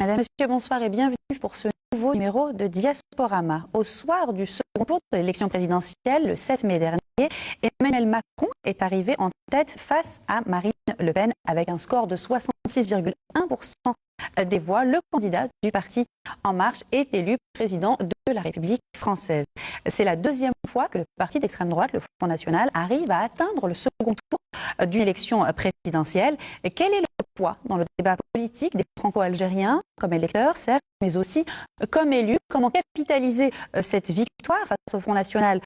Madame, Monsieur, bonsoir et bienvenue pour ce nouveau numéro de Diasporama. Au soir du second tour de l'élection présidentielle, le 7 mai dernier, Emmanuel Macron est arrivé en tête face à Marine Le Pen avec un score de 66,1% des voix. Le candidat du parti En Marche est élu président de la République française. C'est la deuxième fois que le parti d'extrême droite, le Front National, arrive à atteindre le second tour d'une élection présidentielle. Et quel est le poids dans le débat politique des Franco-Algériens comme électeurs, certes, mais aussi comme élus? Comment capitaliser cette victoire face au Front National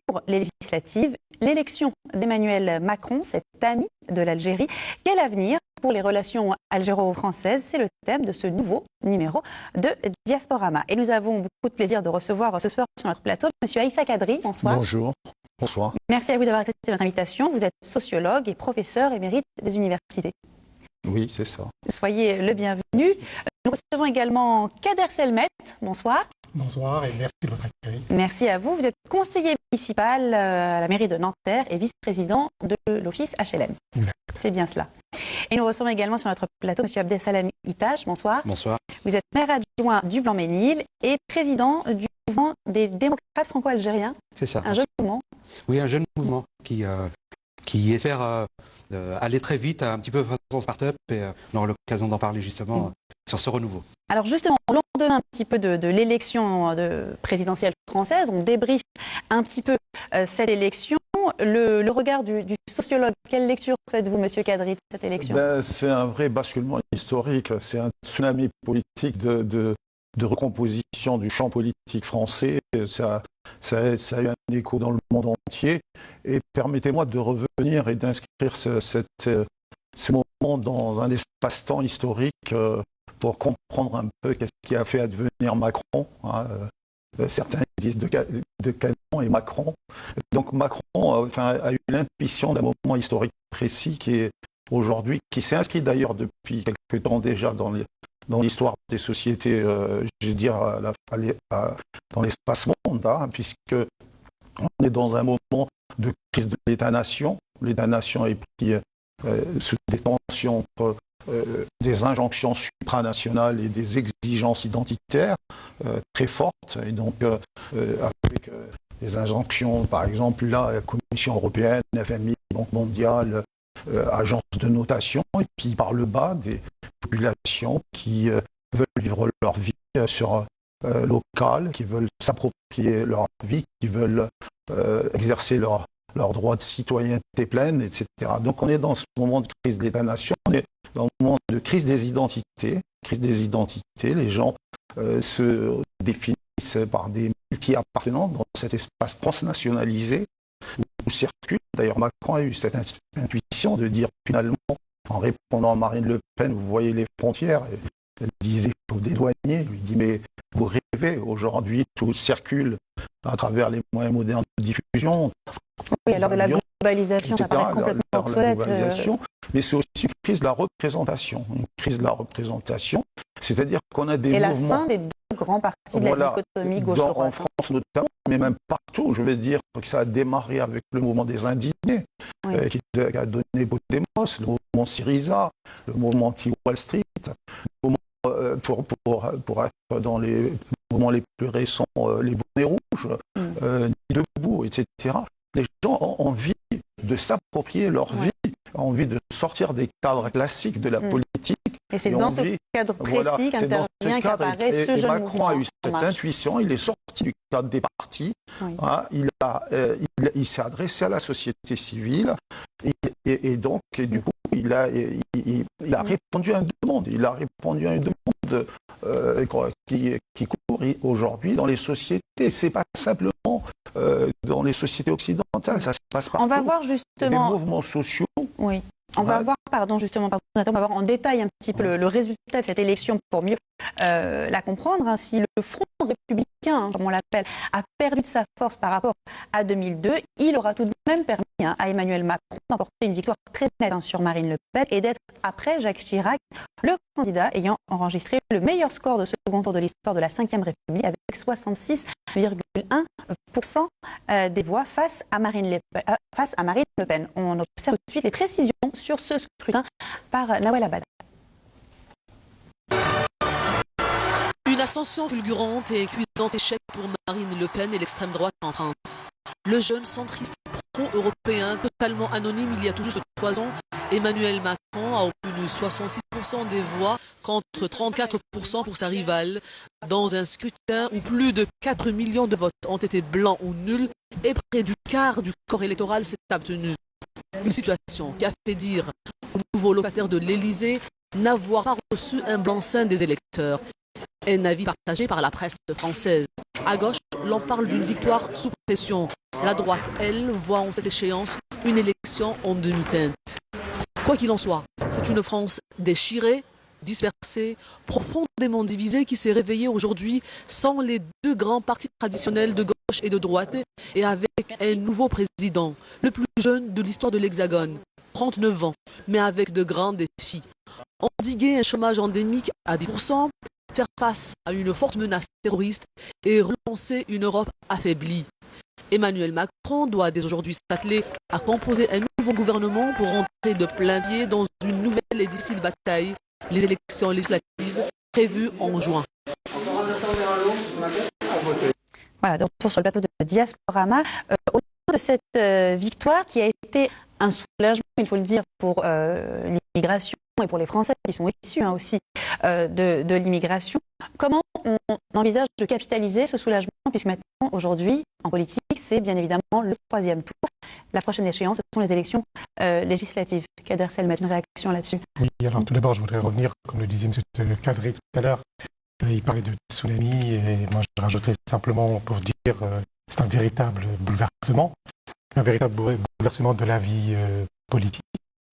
pour les législatives? L'élection d'Emmanuel Macron, cet ami de l'Algérie, quel avenir pour les relations algéro-françaises? C'est le thème de ce nouveau numéro de Diasporama. Et nous avons beaucoup de plaisir de recevoir ce soir sur notre plateau M. Aïssa Kadri. Bonsoir. Bonjour. Bonsoir. Merci à vous d'avoir accepté notre invitation. Vous êtes sociologue et professeur émérite des universités. Oui, c'est ça. Soyez le bienvenu. Nous recevons également Kader Selmet. Bonsoir. Bonsoir et merci de votre accueil. Merci à vous. Vous êtes conseiller municipal à la mairie de Nanterre et vice-président de l'office HLM. Exact. C'est bien cela. Et nous recevons également sur notre plateau M. Abdesalem Itache. Bonsoir. Bonsoir. Vous êtes maire adjoint du Blanc-Ménil et président du mouvement des démocrates franco-algériens. C'est ça. Un jeune mouvement. Oui, un jeune mouvement qui espère aller très vite, un petit peu façon start-up, et on aura l'occasion d'en parler justement sur ce renouveau. Alors justement, au lendemain un petit peu de l'élection présidentielle française, on débriefe un petit peu cette élection. Le regard du sociologue, quelle lecture faites-vous, Monsieur Kadri, de cette élection? C'est un vrai basculement historique, c'est un tsunami politique de recomposition du champ politique français. Ça a eu un écho dans le monde entier. Et permettez-moi de revenir et d'inscrire ce moment dans un espace-temps historique pour comprendre un peu qu'est-ce qui a fait advenir Macron. Certains disent de Canon et Macron. Donc Macron a eu l'intuition d'un moment historique précis qui est aujourd'hui, qui s'est inscrit d'ailleurs depuis quelque temps déjà dans l'histoire des sociétés, je veux dire, dans l'espace monde, puisque on est dans un moment de crise de l'État-nation. L'État-nation est pris sous des tensions entre des injonctions supranationales et des exigences identitaires très fortes. Et donc, avec des injonctions, par exemple, là, la Commission européenne, FMI, Banque mondiale, agences de notation, et puis par le bas, des populations qui veulent vivre leur vie locale, qui veulent s'approprier leur vie, qui veulent exercer leur droit de citoyenneté pleine, etc. Donc on est dans ce moment de crise de l'État-nation, on est dans le moment de crise des identités. Les gens se définissent par des multi-appartenances dans cet espace transnationalisé où circule. D'ailleurs, Macron a eu cette intuition de dire finalement, en répondant à Marine Le Pen, vous voyez les frontières, elle disait il faut dédouaner, il lui dit mais vous rêvez, aujourd'hui tout circule à travers les moyens modernes de diffusion. Oui, alors de la globalisation, ça paraît complètement obsolète. Mais c'est aussi une crise de la représentation. C'est-à-dire qu'on a des mouvements... Et la fin des deux grands partis de la dichotomie gauche-droite. En France notamment, mais même partout, je veux dire que ça a démarré avec le mouvement des indignés, qui a donné Podemos, le mouvement Syriza, le mouvement anti-Wall Street, le mouvement, pour être dans les mouvements les plus récents, les bonnets rouges, Nuit debout, etc. Les gens ont envie de s'approprier leur vie, ont envie de sortir des cadres classiques de la politique. Et c'est dans ce cadre précis qu'apparaît ce jeune Macron mouvement. A eu cette intuition, il est sorti du cadre des partis, il s'est adressé à la société civile, et donc, du coup, il a répondu à une demande. Il a répondu à une demande qui court aujourd'hui dans les sociétés. C'est pas simplement dans les sociétés occidentales, ça se passe partout. On va voir justement les mouvements sociaux. Oui. On va voir, on va voir en détail un petit peu le résultat de cette élection pour mieux la comprendre. Si le Front républicain, comme on l'appelle, a perdu de sa force par rapport à 2002, il aura tout de même permis à Emmanuel Macron d'emporter une victoire très nette sur Marine Le Pen et d'être, après Jacques Chirac, le candidat ayant enregistré le meilleur score de second tour de l'histoire de la Ve République avec 66,1% des voix face à Marine Le Pen. On observe tout de suite les précisions sur ce scrutin par Nawel Abad. ascension fulgurante et cuisant échec pour Marine Le Pen et l'extrême droite en France. Le jeune centriste pro-européen, totalement anonyme il y a tout juste 3 ans, Emmanuel Macron a obtenu 66% des voix contre 34% pour sa rivale, dans un scrutin où plus de 4 millions de votes ont été blancs ou nuls et près du quart du corps électoral s'est abstenu. Une situation qui a fait dire au nouveau locataire de l'Élysée n'avoir pas reçu un blanc-seing des électeurs. Un avis partagé par la presse française. À gauche, l'on parle d'une victoire sous pression. La droite, elle, voit en cette échéance une élection en demi-teinte. Quoi qu'il en soit, c'est une France déchirée, dispersée, profondément divisée qui s'est réveillée aujourd'hui sans les 2 grands partis traditionnels de gauche et de droite et avec un nouveau président, le plus jeune de l'histoire de l'Hexagone, 39 ans, mais avec de grands défis. Endiguer un chômage endémique à 10%, faire face à une forte menace terroriste et relancer une Europe affaiblie. Emmanuel Macron doit dès aujourd'hui s'atteler à composer un nouveau gouvernement pour entrer de plein pied dans une nouvelle et difficile bataille, les élections législatives prévues en juin. Voilà, de retour sur le plateau de Diasporama. Au niveau de cette victoire qui a été un soulagement, il faut le dire, pour l'immigration et pour les Français qui sont issus aussi de l'immigration. Comment on envisage de capitaliser ce soulagement, puisque maintenant, aujourd'hui, en politique, c'est bien évidemment le 3e tour. La prochaine échéance, ce sont les élections législatives. Kader Selmet, une réaction là-dessus? Oui, alors tout d'abord, je voudrais revenir, comme le disait M. Kadri tout à l'heure, il parlait de tsunami, et moi je rajouterais simplement pour dire c'est un véritable bouleversement de la vie politique.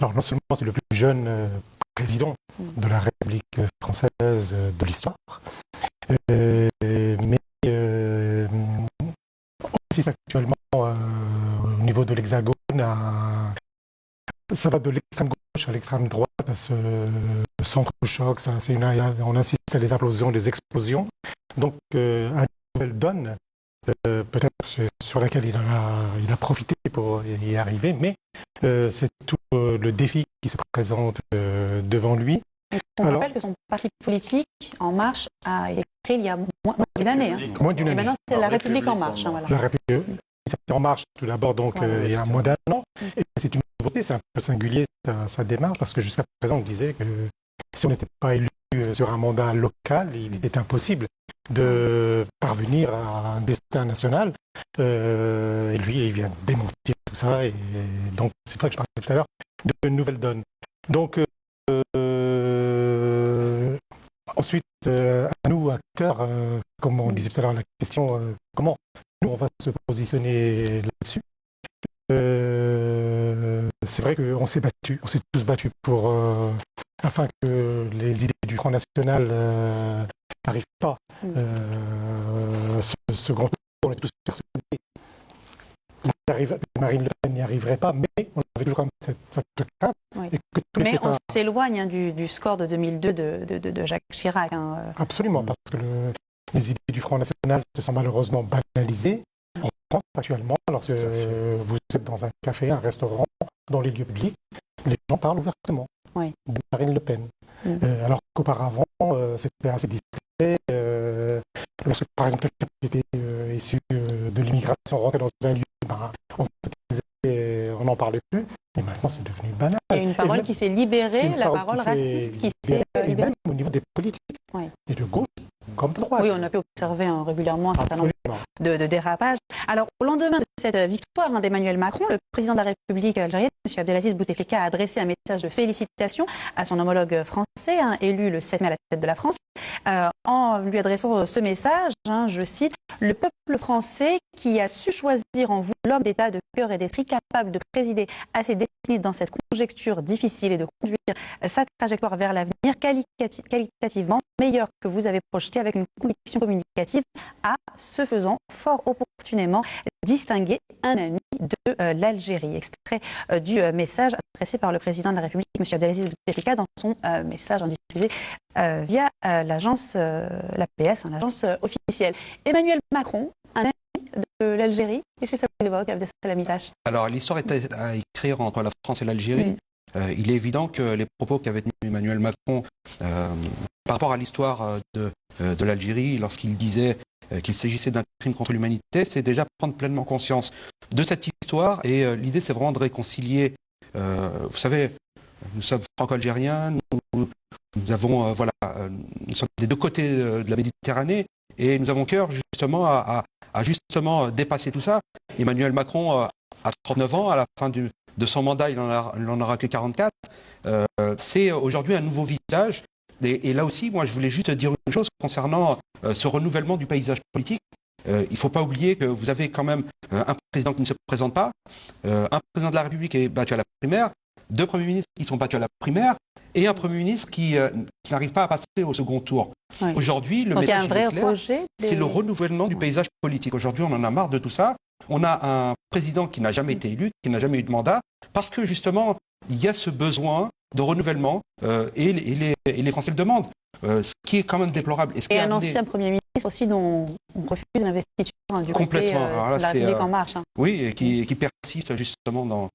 Alors non seulement c'est le plus jeune président de la République française de l'histoire, mais on assiste actuellement au niveau de l'Hexagone ça va de l'extrême gauche à l'extrême droite, à ce centre-choc, on assiste à des implosions, des explosions. Donc à une nouvelle donne, peut-être sur laquelle il a profité pour y arriver, mais c'est tout le défi qui se présente devant lui. On rappelle que son parti politique, En Marche, a été créé il y a moins d'une année. Moins d'une année. Et maintenant, c'est la République En Marche. Voilà. La République En Marche, tout d'abord, donc il y a moins d'un an. Et c'est une nouveauté, c'est un peu singulier sa démarche, parce que jusqu'à présent, on disait que si on n'était pas élu sur un mandat local, il était impossible de parvenir à un destin national. Et lui, il vient démentir tout ça. Et donc, c'est pour ça que je parlais tout à l'heure de nouvelles donnes. Donc, ensuite, à nous, acteurs, comme on disait tout à l'heure, la question, comment nous, on va se positionner là-dessus. C'est vrai qu'on s'est tous battus afin que les idées du Front National n'arrivent pas. Ce grand tour, on est tous persuadés Marine Le Pen n'y arriverait pas, mais on avait toujours cette crainte. Oui. Mais on s'éloigne du score de 2002 de Jacques Chirac. Absolument, parce que les idées du Front National se sont malheureusement banalisées. En France, actuellement, lorsque vous êtes dans un café, un restaurant, dans les lieux publics, les gens parlent ouvertement de Marine Le Pen. Alors qu'auparavant, c'était assez discret. Lorsque, par exemple, quelqu'un qui était issu de l'immigration rentrait dans un lieu, on n'en parlait plus. Et maintenant, c'est devenu banal. Il y a une parole qui s'est libérée, la parole raciste qui s'est libérée. Et même au niveau des politiques, et de gauche comme de droite. Oui, on a pu observer régulièrement un certain nombre de dérapages. Alors, au lendemain de cette victoire d'Emmanuel Macron, le président de la République algérienne, M. Abdelaziz Bouteflika, a adressé un message de félicitations à son homologue français, élu le 7 mai à la tête de la France, en lui adressant ce message, je cite, « Le peuple français qui a su choisir en vous l'homme d'État de cœur et d'esprit capable de présider à ses destinées dans cette conjecture difficile et de conduire sa trajectoire vers l'avenir qualitativement meilleure que vous avez projeté avec une conviction communicative, a, ce faisant, fort opportunément distingué un ami de l'Algérie. » Extrait du message adressé par le président de la République, M. Abdelaziz Bouteflika, dans son message diffusé via l'agence, l'APS, l'agence officielle. Emmanuel Macron, un ami de l'Algérie, qu'est-ce que ça vous évoque, Abdeslam Ilach? Alors, l'histoire est à écrire entre la France et l'Algérie. Il est évident que les propos qu'avait tenus Emmanuel Macron par rapport à l'histoire de l'Algérie, lorsqu'il disait qu'il s'agissait d'un crime contre l'humanité, c'est déjà prendre pleinement conscience de cette histoire. Et l'idée, c'est vraiment de réconcilier. Vous savez, nous sommes franco-algériens, nous avons, nous sommes des deux côtés de la Méditerranée, et nous avons cœur justement à justement dépasser tout ça. Emmanuel Macron a 39 ans, à la fin de son mandat, il en aura que 44. C'est aujourd'hui un nouveau visage. Et là aussi, moi, je voulais juste dire une chose concernant ce renouvellement du paysage politique. Il ne faut pas oublier que vous avez quand même un président qui ne se présente pas, un président de la République qui est battu à la primaire, deux premiers ministres qui sont battus à la primaire, et un Premier ministre qui n'arrive pas à passer au second tour. Oui. Aujourd'hui, le message est clair, c'est le renouvellement du paysage politique. Aujourd'hui, on en a marre de tout ça. On a un président qui n'a jamais été élu, qui n'a jamais eu de mandat, parce que justement, il y a ce besoin de renouvellement et les Français le demandent. Ce qui est quand même déplorable. Et un ancien Premier ministre aussi dont on refuse l'investiture du côté de la République en marche. Oui, et qui persiste justement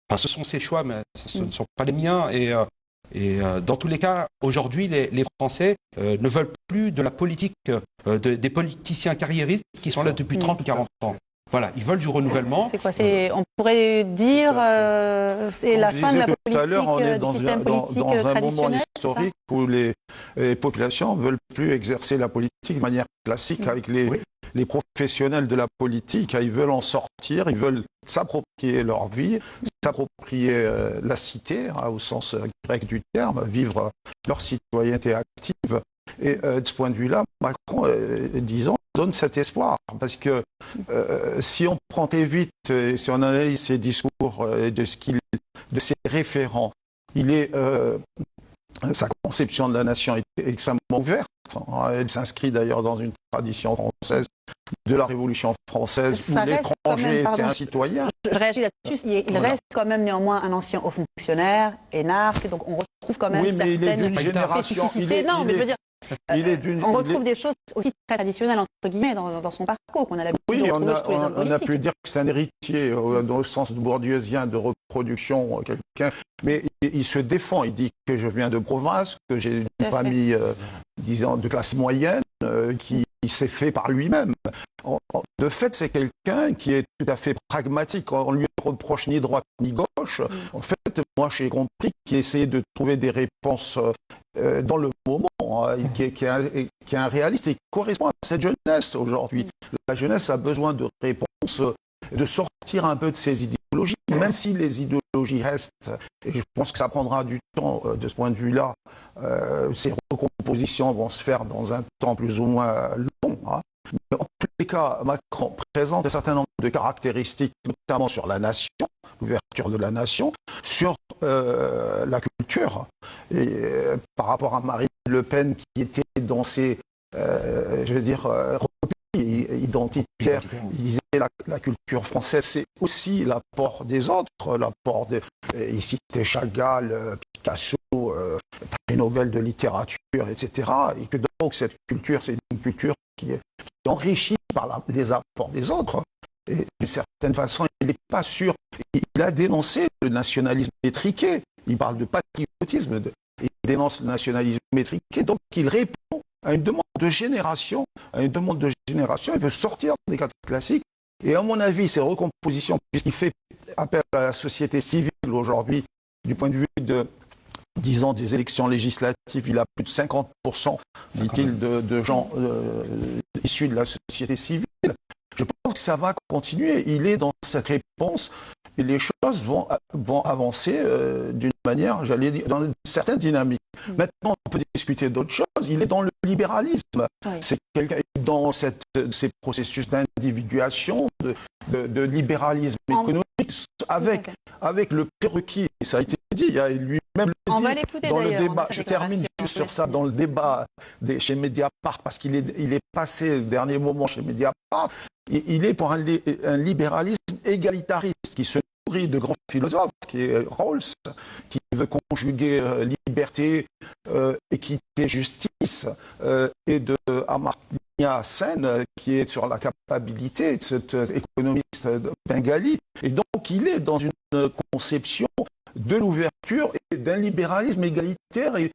Enfin, ce sont ses choix, mais ce ne sont pas les miens. Et dans tous les cas, aujourd'hui, les Français ne veulent plus de la politique des politiciens carriéristes qui sont là depuis 30 ou 40 ans. Voilà, ils veulent du renouvellement. C'est quoi? On pourrait dire c'est la fin de la politique, tout à l'heure, on est dans un moment historique où les populations ne veulent plus exercer la politique de manière classique avec les professionnels de la politique. Ils veulent en sortir, ils veulent s'approprier leur vie, s'approprier la cité, au sens grec du terme, vivre leur citoyenneté active. Et de ce point de vue-là, Macron, disons, donne cet espoir. Parce que si on prend très vite, si on analyse ses discours et de ses référents, sa conception de la nation est extrêmement ouverte. Elle s'inscrit d'ailleurs dans une tradition française de la Révolution française où l'étranger était un citoyen. Je réagis là-dessus. Il reste quand même néanmoins un ancien haut fonctionnaire, énarque, donc on retrouve quand même certaines spécificités. Non, mais je veux dire, on retrouve des choses aussi très traditionnelles, entre guillemets, dans son parcours, qu'on a l'habitude de retrouver chez tous les hommes politiques. On a pu dire que c'est un héritier, dans le sens bourdieusien de reproduction, quelqu'un, mais il se défend, il dit que je viens de province, que j'ai une famille, disons, de classe moyenne, qui s'est fait par lui-même. De fait, c'est quelqu'un qui est tout à fait pragmatique. On lui reproche ni droite ni gauche. En fait, moi, j'ai compris qu'il essayait de trouver des réponses dans le moment, qui est un réaliste et qui correspond à cette jeunesse aujourd'hui. La jeunesse a besoin de réponses, de sortir un peu de ses idéologies, même si les idéologies restent. Et je pense que ça prendra du temps de ce point de vue-là. Ces recompositions vont se faire dans un temps plus ou moins long. Mais en tous les cas, Macron présente un certain nombre de caractéristiques, notamment sur la nation, l'ouverture de la nation, sur la culture. Et par rapport à Marine Le Pen, qui était dans ses, replis identitaires, il disait la culture française, c'est aussi l'apport des autres, l'apport il citait Chagall, Picasso, prix Nobel de littérature, etc. Et que donc cette culture, c'est une culture qui est enrichie par les apports des autres. Et d'une certaine façon, il n'est pas sûr. Il a dénoncé le nationalisme étriqué. Il parle de patriotisme. Il dénonce le nationalisme étriqué. Donc, il répond à une demande de génération. Il veut sortir des cadres classiques. Et à mon avis, ces recompositions, puisqu'il fait appel à la société civile aujourd'hui, du point de vue disons, des élections législatives, il a plus de 50%, dit-il, de gens issus de la société civile. Je pense que ça va continuer. Il est dans cette réponse et les choses vont avancer d'une manière, j'allais dire, dans une certaine dynamique. Maintenant, on peut discuter d'autres choses. Il est dans le libéralisme. Oui. C'est quelqu'un dans ces processus d'individuation, de libéralisme économique, avec le prérequis. Ça a été dit, il y a lui-même le dit dans le débat. Je termine juste sur ça, dans le débat chez Mediapart, parce qu'il est passé le dernier moment chez Mediapart. Il est pour un libéralisme égalitariste qui se nourrit de grands philosophes, qui est Rawls, qui veut conjuguer liberté, équité, justice, et de Amartya Sen, qui est sur la capacité de cet économiste bengali. Et donc, il est dans une conception de l'ouverture et d'un libéralisme égalitaire et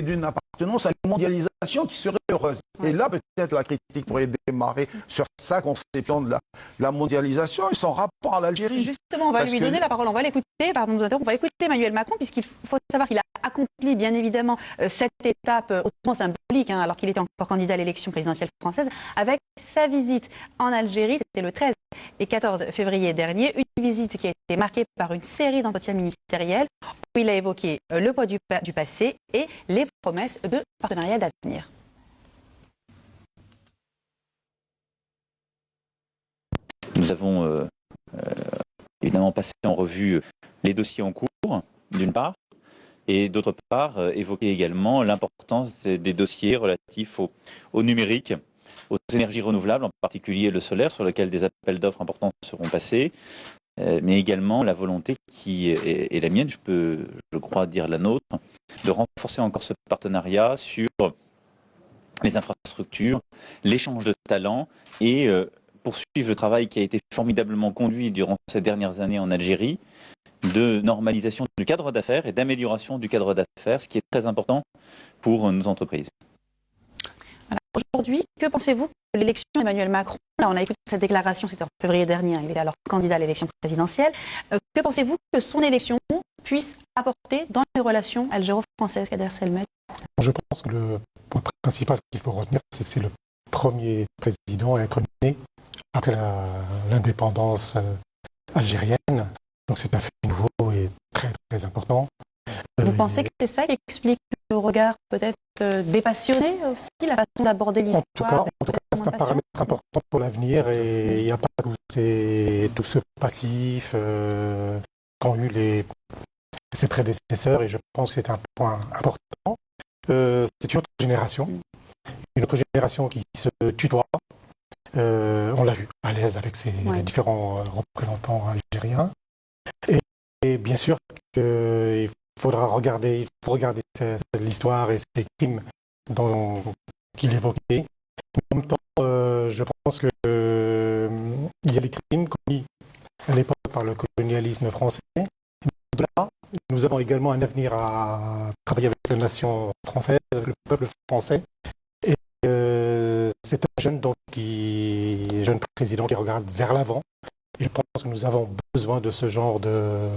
d'une appartenance à une mondialisation qui serait heureuse. Et là, peut-être la critique pourrait démarrer sur sa conception de la mondialisation et son rapport à l'Algérie. Justement, on va lui donner la parole, on va l'écouter, pardon de vous interrompre, on va écouter Emmanuel Macron, puisqu'il faut savoir qu'il a accompli, bien évidemment, cette étape hautement symbolique, alors qu'il était encore candidat à l'élection présidentielle française, avec sa visite en Algérie, c'était le 13 et 14 février dernier, une visite qui a été marquée par une série d'entretiens ministériels où il a évoqué le poids du passé et les promesses de partenariat d'avenir. Nous avons évidemment passé en revue les dossiers en cours, d'une part, et d'autre part, évoquer également l'importance des dossiers relatifs au numérique, aux énergies renouvelables, en particulier le solaire, sur lequel des appels d'offres importants seront passés, mais également la volonté qui est la mienne, je crois dire la nôtre, de renforcer encore ce partenariat sur les infrastructures, l'échange de talents et poursuivre le travail qui a été formidablement conduit durant ces dernières années en Algérie, de normalisation du cadre d'affaires et d'amélioration du cadre d'affaires, ce qui est très important pour nos entreprises. Aujourd'hui, que pensez-vous de l'élection d'Emmanuel Macron? Là, on a écouté cette déclaration, c'était en février dernier, il était alors candidat à l'élection présidentielle. Que pensez-vous que son élection puisse apporter dans les relations algéro-françaises, Kader Selmet? Je pense que le point principal qu'il faut retenir, c'est que c'est le premier président à être né après l'indépendance algérienne. Donc c'est un fait nouveau et très très important. Vous pensez que c'est ça qui explique le regard peut-être dépassionné aussi, la façon d'aborder l'histoire? En tout cas, c'est un paramètre important pour l'avenir et il n'y a pas tout ce passif qu'ont eu ses prédécesseurs et je pense que c'est un point important. C'est une autre génération qui se tutoie. On l'a vu, à l'aise avec les différents représentants algériens. Et bien sûr qu'il faut regarder l'histoire et ces crimes qu'il évoquait. En même temps, je pense qu'il y a les crimes commis à l'époque par le colonialisme français. De là, nous avons également un avenir à travailler avec la nation française, avec le peuple français. Et c'est un jeune président qui regarde vers l'avant. Et je pense que nous avons besoin de ce genre de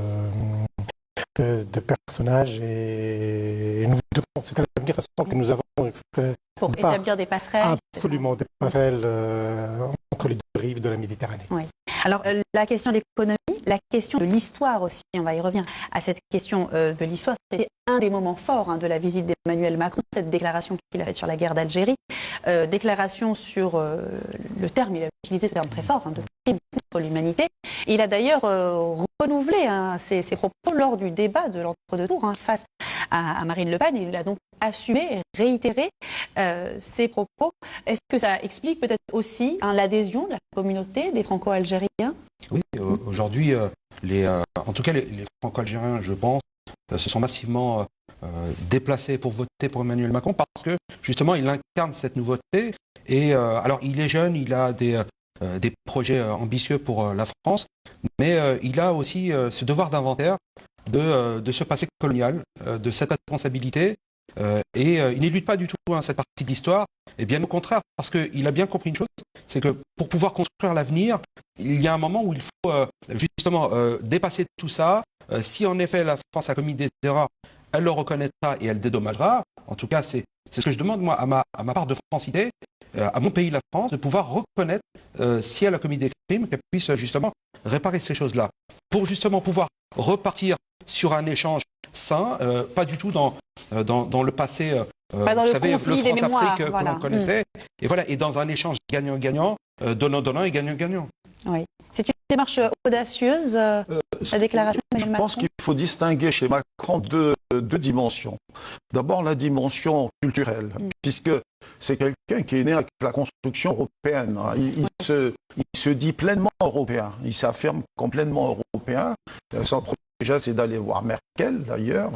personnages et nous devons, c'est un avenir que nous avons pour établir des passerelles. Absolument, des passerelles entre les deux rives de la Méditerranée. Oui. Alors la question de l'économie, la question de l'histoire aussi, on va y revenir à cette question de l'histoire. C'était un des moments forts de la visite d'Emmanuel Macron, cette déclaration qu'il a faite sur la guerre d'Algérie, déclaration sur le terme, il a utilisé ce terme très fort, de crime contre l'humanité. Il a d'ailleurs renouvelé ses propos lors du débat de l'entre-deux tours face à Marine Le Pen. Il a donc assumé, réitéré ses propos. Est-ce que ça explique peut-être aussi l'adhésion de la communauté des Franco-Algériens? Oui, aujourd'hui, en tout cas les Franco-Algériens, je pense, se sont massivement déplacés pour voter pour Emmanuel Macron parce que justement il incarne cette nouveauté. Et alors il est jeune, il a des projets ambitieux pour la France, mais il a aussi ce devoir d'inventaire de ce passé colonial, de cette responsabilité. Et il n'élude pas du tout cette partie de l'histoire, et bien au contraire, parce qu'il a bien compris une chose, c'est que pour pouvoir construire l'avenir, il y a un moment où il faut justement dépasser tout ça. Si en effet la France a commis des erreurs, elle le reconnaîtra et elle dédommagera. En tout cas, c'est ce que je demande moi à ma part de francité, à mon pays, la France, de pouvoir reconnaître si elle a commis des crimes, qu'elle puisse justement réparer ces choses-là, pour justement pouvoir repartir sur un échange sain, pas du tout dans le passé, vous savez, le France-Afrique que l'on connaissait, et voilà, et dans un échange gagnant-gagnant, donnant-donnant et gagnant-gagnant. Oui. C'est une démarche audacieuse, la déclaration de Macron. Je pense qu'il faut distinguer chez Macron deux dimensions. D'abord, la dimension culturelle, puisque c'est quelqu'un qui est né avec la construction européenne. Il se dit pleinement européen, il s'affirme complètement européen. Son projet, c'est d'aller voir Merkel, d'ailleurs,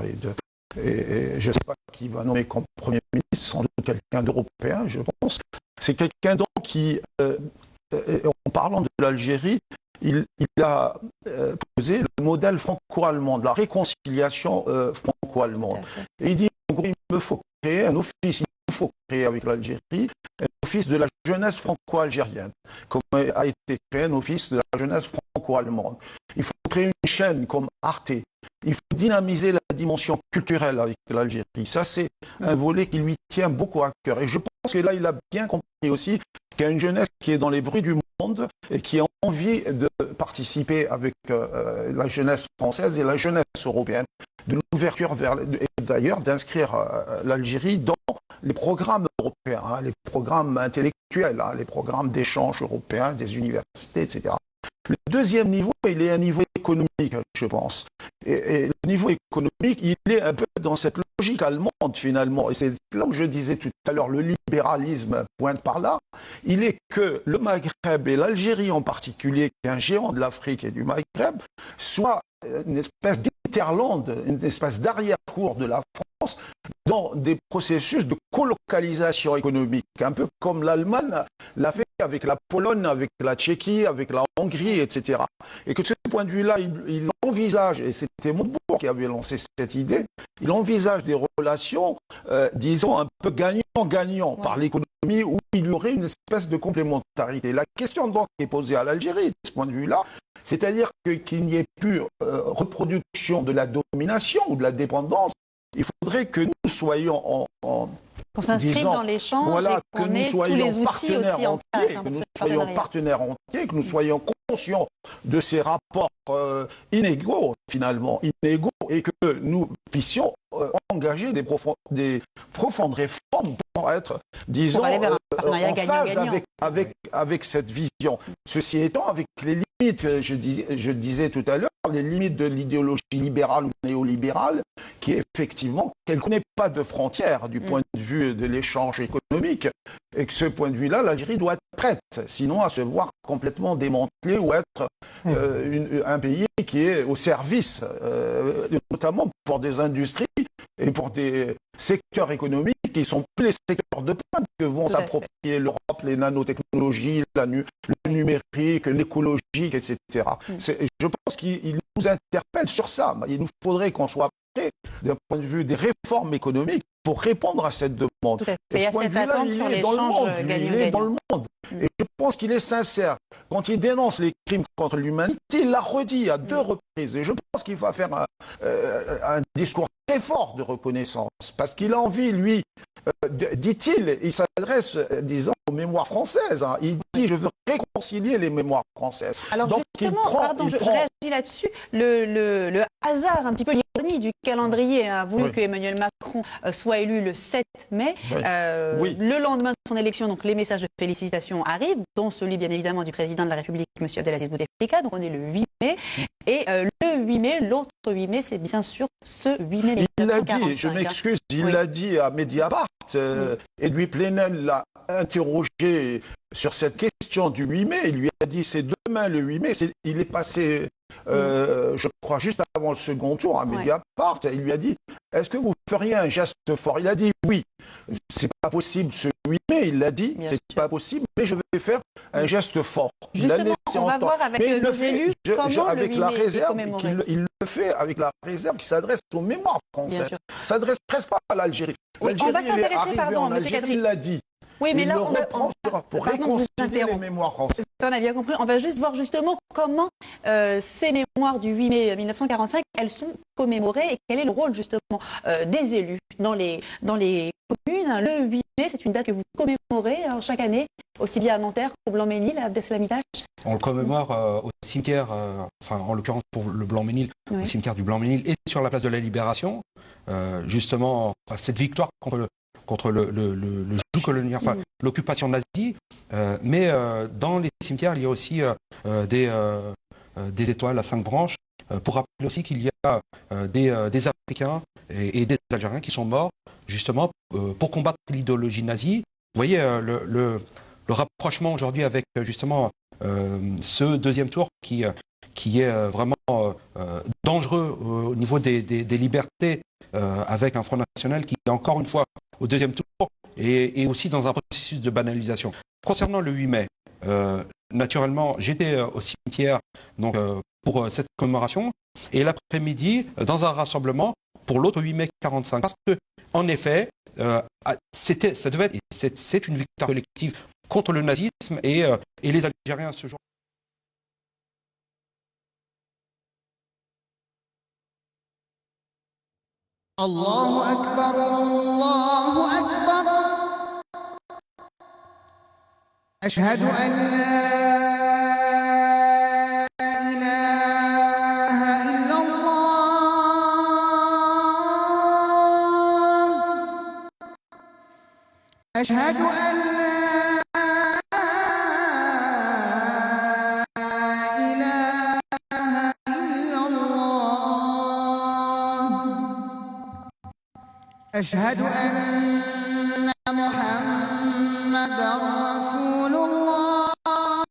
et je ne sais pas qui va nommer comme Premier ministre, sans doute quelqu'un d'européen, je pense. C'est quelqu'un donc qui, en parlant de l'Algérie, il a posé le modèle franco-allemand, de la réconciliation franco-allemande. Et il dit, en gros, il me faut créer un office, il faut créer avec l'Algérie un office de la jeunesse franco-algérienne, comme a été créé un office de la jeunesse franco-allemande. Il faut créer une chaîne comme Arte. Il faut dynamiser la dimension culturelle avec l'Algérie. Ça, c'est un volet qui lui tient beaucoup à cœur. Et je pense que là, il a bien compris aussi qu'il y a une jeunesse qui est dans les bruits du monde et qui a envie de participer avec la jeunesse française et la jeunesse européenne, de l'ouverture et d'ailleurs d'inscrire l'Algérie dans les programmes européens, hein, les programmes intellectuels, hein, les programmes d'échange européens, des universités, etc. Le deuxième niveau, il est un niveau économique, je pense. Et le niveau économique, il est un peu dans cette logique allemande, finalement. Et c'est là où je disais tout à l'heure, le libéralisme pointe par là. Il est que le Maghreb et l'Algérie en particulier, qui est un géant de l'Afrique et du Maghreb, soit une espèce d'Interland, une espèce d'arrière-cour de la France dans des processus de colocalisation économique, un peu comme l'Allemagne l'a fait avec la Pologne, avec la Tchéquie, avec la Hongrie, etc. Et que de ce point de vue-là, il envisage, et c'était Montebourg qui avait lancé cette idée, il envisage des relations, disons, un peu gagnant-gagnant par l'économie, où il y aurait une espèce de complémentarité. La question donc qui est posée à l'Algérie, de ce point de vue-là, c'est-à-dire qu'il n'y ait plus reproduction de la domination ou de la dépendance. Il faudrait que nous soyons qu'on s'inscrive dans l'échange, voilà, et qu'on ait tous les outils aussi en place. Que nous soyons partenaires entiers, que nous soyons conscients de ces rapports inégaux, finalement, et que nous puissions engager des profondes réformes pour être, disons, en phase avec cette vision. Ceci étant, avec les limites, je disais tout à l'heure, les limites de l'idéologie libérale ou néolibérale, qui est effectivement qu'elle ne connaît pas de frontières du point de vue de l'échange économique, et que ce point de vue-là, l'Algérie doit être prête, sinon à se voir complètement démantelée ou être un pays qui est au service, notamment pour des industries et pour des secteurs économiques qui sont plus les secteurs de pointe que vont s'approprier l'Europe, les nanotechnologies, le numérique, l'écologique, etc. Je pense qu'il nous interpelle sur ça. Il nous faudrait qu'on soit prêt d'un point de vue des réformes économiques pour répondre à cette demande. Et il y a cette attente sur l'échange gagnant-gagnant. Il est dans le monde. Et je pense qu'il est sincère. Quand il dénonce les crimes contre l'humanité, il l'a redit à 2 reprises. Et je pense qu'il va faire un discours très fort de reconnaissance. Parce qu'il a envie, lui, dit-il, il s'adresse, disons, aux mémoires françaises. Hein. Il dit, je veux réconcilier les mémoires françaises. Alors donc, justement, je réagis là-dessus, le hasard, un petit peu l'ironie du calendrier a voulu que Emmanuel Macron soit élu le 7 mai. Le lendemain de son élection, donc les messages de félicitations arrivent, dont celui bien évidemment du président de la République, M. Abdelaziz Bouteflika. Donc on est le 8 mai. Et le 8 mai, l'autre 8 mai, c'est bien sûr ce 8 mai 1945. Il l'a dit, je m'excuse, il l'a dit à Mediapart. Edoui Plenel l'a interrogé sur cette question du 8 mai. Il lui a dit c'est demain le 8 mai. Il est passé, je crois, juste avant le second tour à Mediapart. Il lui a dit est-ce que vous feriez un geste fort? Il a dit oui. C'est pas possible ce 8 mai, il l'a dit. C'est pas possible, mais je vais faire un geste fort. Justement, on va voir avec nos élus comment avec le 8 la mai réserve est commémoré. il le fait avec la réserve qui s'adresse aux mémoires françaises. S'adresse presque pas à l'Algérie. On va s'intéresser, pardon, M. Kadri. Il l'a dit. Oui, mais là, on reprend pour réconcilier les mémoires françaises. On a bien compris. On va juste voir justement comment ces mémoires du 8 mai 1945, elles sont commémorées et quel est le rôle justement des élus dans les communes. Le 8 mai, c'est une date que vous commémorez chaque année, aussi bien à Nanterre qu'au Blanc-Ménil, à Abdeslamitache. On le commémore au cimetière, en l'occurrence pour le Blanc-Ménil, au cimetière du Blanc-Ménil et sur la place de la Libération, justement, cette victoire contre le joug colonial, l'occupation nazie, mais dans les cimetières, il y a aussi des étoiles à 5 branches, pour rappeler aussi qu'il y a des Africains et des Algériens qui sont morts, justement, pour combattre l'idéologie nazie. Vous voyez le rapprochement aujourd'hui avec, justement, ce deuxième tour qui est vraiment dangereux au niveau des libertés, avec un Front National qui est encore une fois au deuxième tour et aussi dans un processus de banalisation. Concernant le 8 mai, naturellement, j'étais au cimetière donc, pour cette commémoration. Et l'après-midi, dans un rassemblement pour l'autre 8 mai 45. Parce que, en effet, ça devait être, c'est une victoire collective contre le nazisme et les Algériens ce jour. Allahu Akbar, Allahu Akbar. Ashhadu an la ilaha illallah. Ashhadu an أشهد أن محمدًا رسول الله.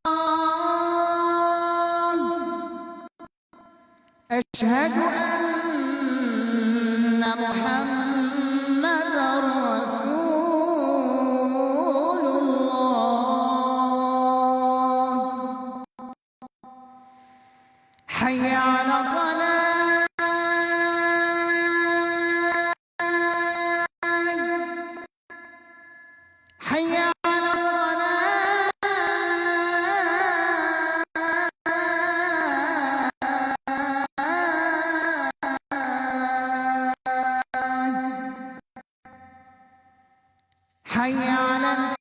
أشهد أن محمدًا رسول الله. حي على الصلاة. حي على الصلاة. حي على الفلاح.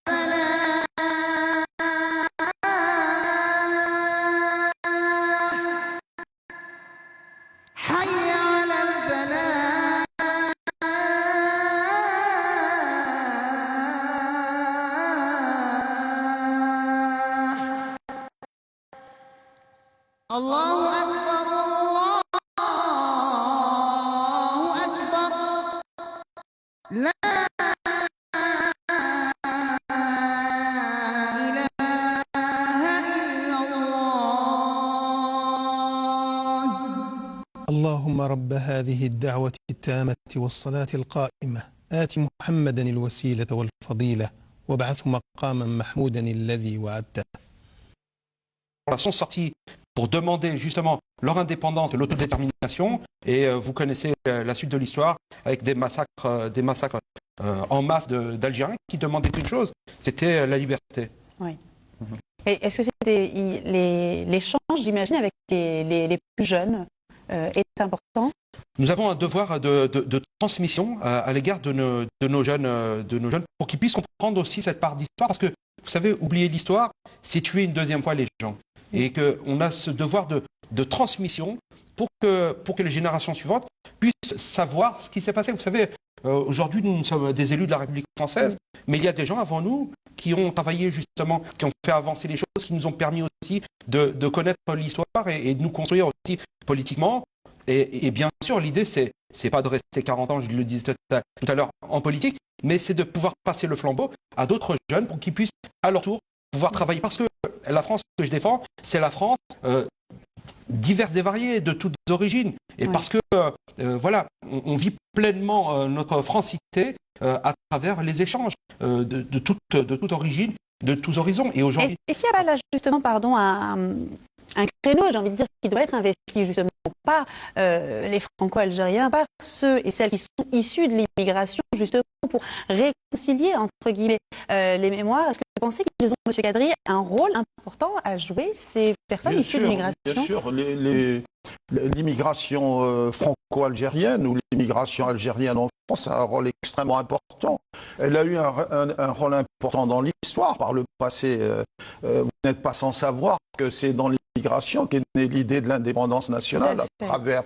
حي على الفلاح. الله أكبر، الله أكبر. لا اللهم رب هذه الدعوة التامة والصلاة القائمة آت محمدا الوسيلة والفضيلة وابعثه مقاما محمودا الذي وعدته. Sont sortis pour demander justement leur indépendance et l'autodétermination. Et vous connaissez la suite de l'histoire avec des massacres en masse d'Algériens qui demandaient une chose, c'était la liberté. Oui. Et est-ce que c'était l'échange, j'imagine, avec les plus jeunes est important? Nous avons un devoir de transmission à l'égard de nos jeunes pour qu'ils puissent comprendre aussi cette part d'histoire. Parce que, vous savez, oublier l'histoire, c'est tuer une deuxième fois les gens. Et qu'on a ce devoir de transmission pour que les générations suivantes puissent savoir ce qui s'est passé. Vous savez, aujourd'hui, nous sommes des élus de la République française, mais il y a des gens avant nous qui ont travaillé justement, qui ont fait avancer les choses, qui nous ont permis aussi de connaître l'histoire et de nous construire aussi politiquement. Et bien sûr, l'idée, c'est pas de rester 40 ans, je le disais tout à l'heure, en politique, mais c'est de pouvoir passer le flambeau à d'autres jeunes pour qu'ils puissent, à leur tour, pouvoir travailler. Parce que la France que je défends, c'est la France diverse et variée, de toutes origines. Et oui. Parce que, voilà, on vit pleinement notre francité à travers les échanges de toute origine, de tous horizons. Et aujourd'hui... Est-ce qu'il y a là, justement, pardon, un créneau, j'ai envie de dire, qui doit être investi justement par les franco-algériens, par ceux et celles qui sont issus de l'immigration, justement pour réconcilier, entre guillemets, les mémoires. Est-ce que vous pensez qu'ils ont, M. Kadri, un rôle important à jouer, ces personnes issues de l'immigration? Bien sûr, l'immigration franco-algérienne ou l'immigration algérienne en France a un rôle extrêmement important. Elle a eu un rôle important dans l'histoire par le passé. Vous n'êtes pas sans savoir que c'est dans l'immigration qu'est née l'idée de l'indépendance nationale à travers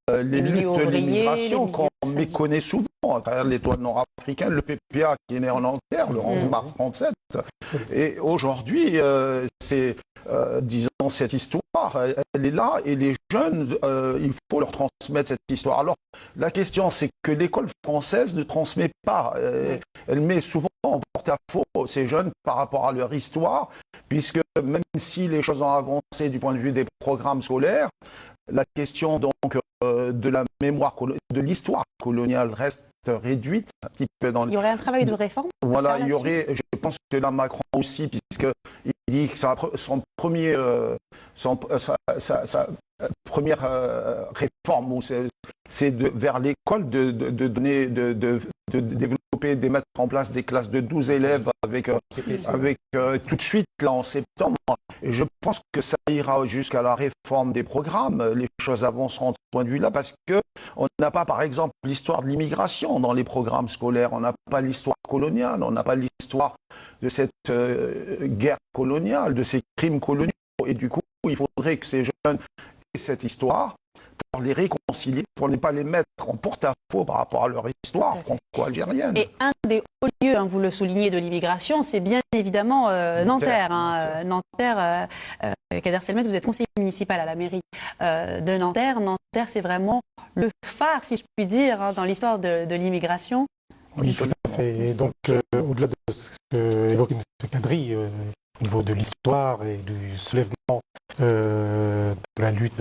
les luttes de l'immigration qu'on méconnaît souvent, à travers l'étoile nord-africaine, le PPA qui est né en Angleterre, le 11 mars 1937. Et aujourd'hui, disons, cette histoire, elle est là, et les jeunes, il faut leur transmettre cette histoire. Alors, la question, c'est que l'école française ne transmet pas. Elle met souvent en porte-à-faux ces jeunes par rapport à leur histoire, puisque même si les choses ont avancé du point de vue des programmes scolaires, la question donc de la mémoire, de l'histoire coloniale reste réduite un petit peu dans. Il y aurait un travail de réforme. Voilà, il y aurait. Je pense que là Macron aussi, puisque dit que son premier, sa première réforme, c'est vers l'école de développer, de mettre en place des classes de 12 élèves avec tout de suite là en septembre. Et je pense que ça ira jusqu'à la réforme des programmes. Les choses avanceront de ce point de vue-là parce que on n'a pas, par exemple, l'histoire de l'immigration dans les programmes scolaires. On n'a pas l'histoire coloniale. On n'a pas l'histoire de cette guerre coloniale, de ces crimes coloniaux. Et du coup, il faudrait que ces jeunes aient cette histoire pour les réconcilier, pour ne pas les mettre en porte-à-faux par rapport à leur histoire franco-algérienne. Et un des hauts lieux, vous le soulignez, de l'immigration, c'est bien évidemment Nanterre. Nanterre, Kader Selmet, vous êtes conseiller municipal à la mairie de Nanterre. Nanterre, c'est vraiment le phare, si je puis dire, dans l'histoire de l'immigration. Oui, tout à fait. Et donc, au-delà de ce qu'évoque M. Kadri, au niveau de l'histoire et du soulèvement de la lutte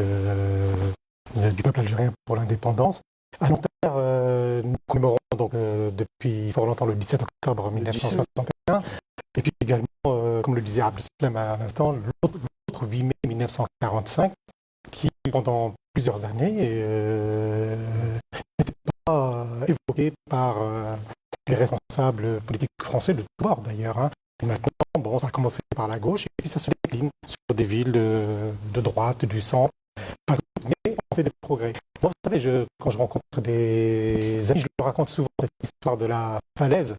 du peuple algérien pour l'indépendance, à Nanterre, nous commémorons donc depuis fort longtemps le 17 octobre 1961, et puis également, comme le disait Abdeslam à l'instant, l'autre 8 mai 1945, qui pendant plusieurs années n'était pas évoqué par les responsables politiques français de tout bord d'ailleurs. Hein. Et maintenant, bon, ça a commencé par la gauche et puis ça se décline sur des villes de droite, du centre, mais on fait des progrès. Bon, vous savez, quand je rencontre des amis, je leur raconte souvent cette histoire de la falaise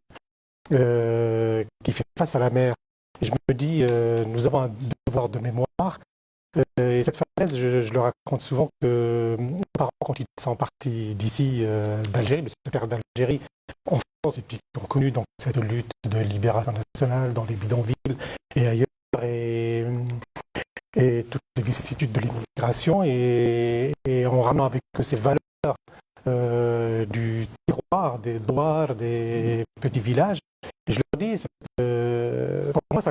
qui fait face à la mer. Et je me dis, nous avons un devoir de mémoire. Et cette falaise, je leur raconte souvent que mes parents, quand ils sont partis d'ici, d'Algérie, de cette terre d'Algérie, en France, et puis qui ont connu donc, cette lutte de libération nationale dans les bidonvilles et ailleurs, et toutes les vicissitudes de l'immigration, et en ramenant avec ces valeurs du terroir, des douars, des petits villages. Et je leur dis, pour moi,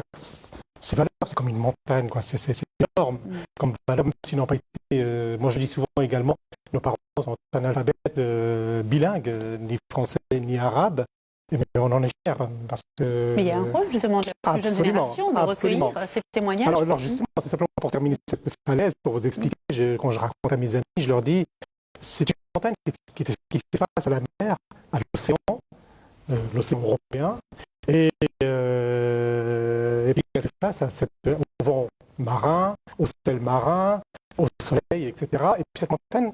ces valeurs, c'est comme une montagne, quoi. C'est énorme comme valeur, même s'ils n'ont pas été. Moi, je dis souvent également, nos parents sont analphabètes bilingues, ni français ni arabe, mais on en est fiers parce que. Mais il y a un rôle justement de la plus jeune génération de recueillir ces témoignages. Alors justement, c'est simplement pour terminer cette falaise, pour vous expliquer, quand je raconte à mes amis, je leur dis, c'est une montagne qui fait face à la mer, à l'océan européen, et puis elle fait face à au vent marin, au sel marin, au soleil, etc. Et puis cette montagne,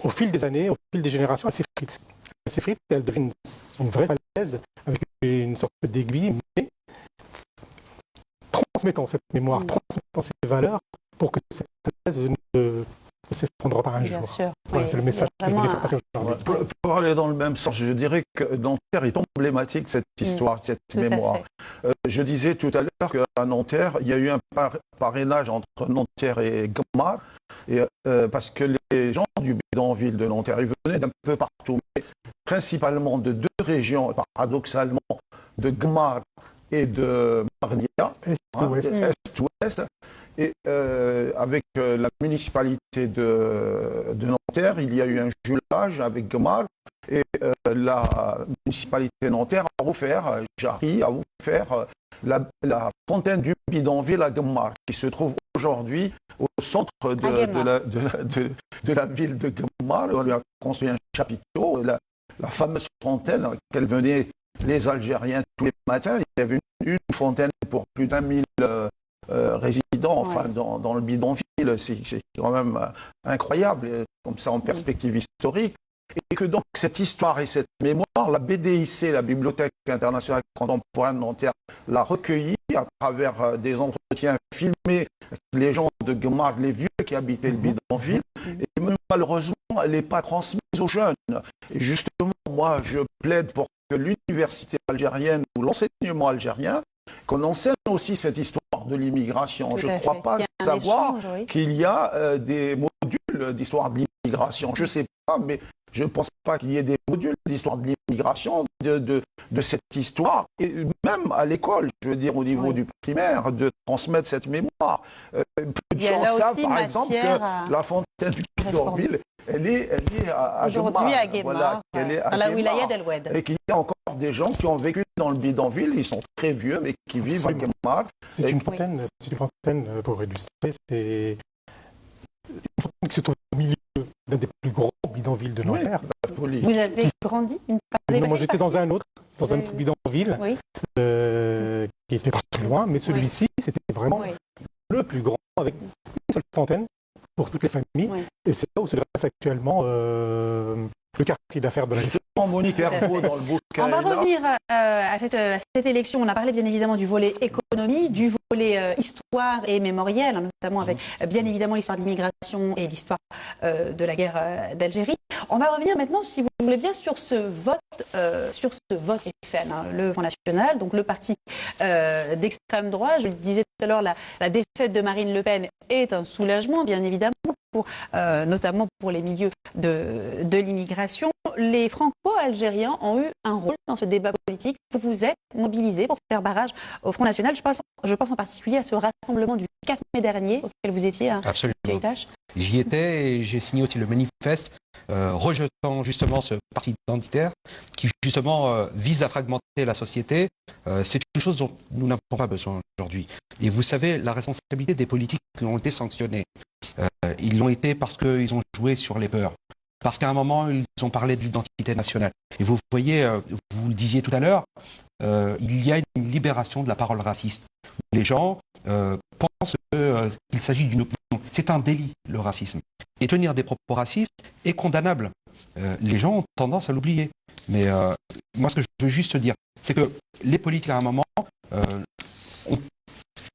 au fil des années, au fil des générations, elle s'effrite. Elle s'effrite, elle devient une vraie falaise avec une sorte d'aiguille, mais transmettons cette mémoire, transmettons ces valeurs pour que cette falaise ne s'effondre pas un jour. Sûr. Voilà, c'est le message que je voulais faire passer aujourd'hui. Pour aller dans le même sens, je dirais que Nanterre est emblématique cette histoire, cette mémoire. Je disais tout à l'heure qu'à Nanterre, il y a eu un parrainage entre Nanterre et Guemar, parce que les gens du bidonville de Nanterre, ils venaient d'un peu partout, mais principalement de deux régions, paradoxalement, de Guemar et de Marnia, Est-Ouest. Et avec la municipalité de Nanterre, il y a eu un jumelage avec Guemar, et la municipalité de Nanterre a offert, Jarry a offert la fontaine du bidonville à Guemar, qui se trouve aujourd'hui au centre de la ville de Guemar. On lui a construit un chapiteau, la fameuse fontaine à laquelle venaient les Algériens tous les matins. Il y avait une fontaine pour plus d'1 000 résidents, enfin, dans le bidonville. C'est quand même incroyable, comme ça en perspective historique. Et que donc cette histoire et cette mémoire, la BDIC, la Bibliothèque internationale contemporaine de Nanterre, l'a recueillie à travers des entretiens filmés avec les gens de Guemar, les vieux qui habitaient le bidonville. Et malheureusement, elle n'est pas transmise aux jeunes. Et justement, moi, je plaide pour que l'université algérienne ou l'enseignement algérien, qu'on enseigne aussi cette histoire de l'immigration. Je ne crois pas savoir qu'il y a des modules d'histoire de l'immigration. Je ne sais pas, mais je ne pense pas qu'il y ait des modules d'histoire de l'immigration, de cette histoire, et même à l'école, je veux dire au niveau du primaire, de transmettre cette mémoire. Peu de gens savent, par exemple, que la fontaine de bidonville, elle est à aujourd'hui à Guémar, voilà, dans la wilaya d'El Oued. Et qu'il y a encore des gens qui ont vécu dans le bidonville, ils sont très vieux, mais qui vivent à Guémar. C'est une fontaine, pour illustrer, c'est une fontaine qui se trouve au milieu d'un des plus grands bidonvilles de Nanterre. Oui, vous avez grandi une phase. Moi j'étais dans un autre bidonville, oui. qui était pas très loin, mais celui-ci c'était vraiment le plus grand, avec une seule fontaine pour toutes les familles. Oui. Et c'est là où se dresse actuellement le quartier d'affaires de la justement, Monique Herbeau, dans le bouquin. On va revenir à cette élection. On a parlé bien évidemment du volet économie, du volet histoire et mémoriel, hein, notamment avec bien évidemment l'histoire de l'immigration et l'histoire de la guerre d'Algérie. On va revenir maintenant, si vous voulez bien, sur ce vote FN, hein, le Front National, donc le parti d'extrême droite. Je le disais tout à l'heure, la défaite de Marine Le Pen est un soulagement, bien évidemment, notamment pour les milieux de l'immigration. Les franco-algériens ont eu un rôle dans ce débat politique. Vous vous êtes mobilisés pour faire barrage au Front National. Je pense en particulier à ce rassemblement du 4 mai dernier auquel vous étiez. Absolument. Héritage. J'y étais et j'ai signé aussi le manifeste rejetant justement ce parti identitaire qui justement vise à fragmenter la société. C'est une chose dont nous n'avons pas besoin aujourd'hui. Et vous savez, la responsabilité des politiques qui ont été sanctionnés, ils l'ont été parce qu'ils ont joué sur les peurs. Parce qu'à un moment, ils ont parlé de l'identité nationale. Et vous voyez, vous le disiez tout à l'heure, il y a une libération de la parole raciste. Les gens pensent qu'il s'agit d'une opinion. C'est un délit, le racisme. Et tenir des propos racistes est condamnable. Les gens ont tendance à l'oublier. Mais moi, ce que je veux juste dire, c'est que les politiques, à un moment,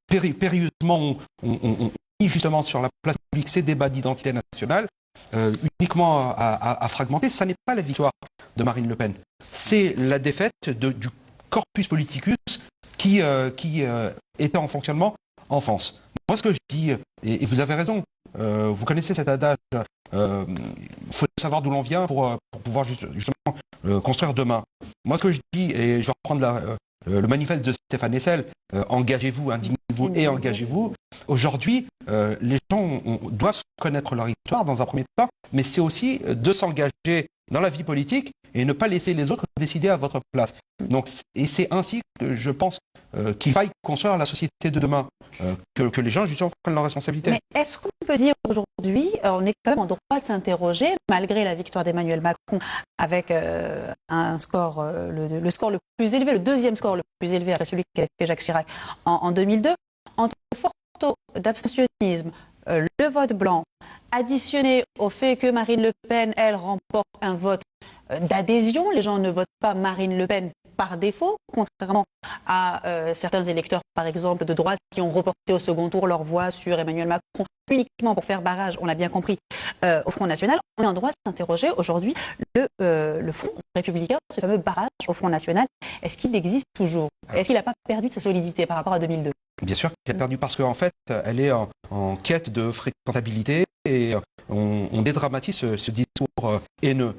périlleusement, ont mis justement sur la place publique ces débats d'identité nationale, uniquement à fragmenter. Ça n'est pas la victoire de Marine Le Pen. C'est la défaite du corpus politicus qui était en fonctionnement en France. Moi, ce que je dis, et vous avez raison, vous connaissez cet adage, il faut savoir d'où l'on vient pour pouvoir justement construire demain. Moi, ce que je dis, et je vais reprendre le manifeste de Stéphane Hessel, engagez-vous, indignez-vous et engagez-vous. Aujourd'hui, les gens doivent connaître leur histoire dans un premier temps, mais c'est aussi de s'engager dans la vie politique et ne pas laisser les autres décider à votre place. Donc, et c'est ainsi que je pense qu'il faille construire la société de demain, que les gens justement prennent leurs responsabilités. Mais est-ce qu'on peut dire aujourd'hui, on est quand même en droit de s'interroger, malgré la victoire d'Emmanuel Macron, avec un score, le score le plus élevé, le deuxième score le plus élevé après celui qu'avait fait Jacques Chirac en 2002, entre fort taux d'abstentionnisme, le vote blanc, additionné au fait que Marine Le Pen, elle, remporte un vote d'adhésion. Les gens ne votent pas Marine Le Pen par défaut, contrairement à certains électeurs, par exemple, de droite, qui ont reporté au second tour leur voix sur Emmanuel Macron uniquement pour faire barrage, on l'a bien compris, au Front National. On est en droit de s'interroger aujourd'hui, le Front républicain, ce fameux barrage au Front National, est-ce qu'il existe toujours? Est-ce qu'il n'a pas perdu de sa solidité par rapport à 2002? Bien sûr qu'elle a perdu parce qu'en fait, elle est en quête de fréquentabilité et on dédramatise ce discours haineux.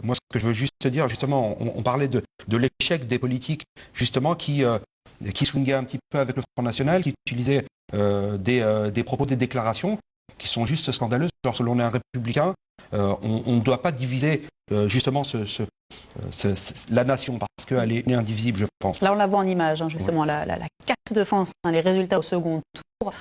Moi, ce que je veux juste dire, justement, on parlait de l'échec des politiques, justement, qui swingaient un petit peu avec le Front National, qui utilisaient des propos, des déclarations qui sont juste scandaleuses. Alors, selon un républicain, on ne doit pas diviser justement la nation parce qu'elle est indivisible, je pense. Là, on la voit en image, hein, justement, la carte de France, hein, les résultats au second tour.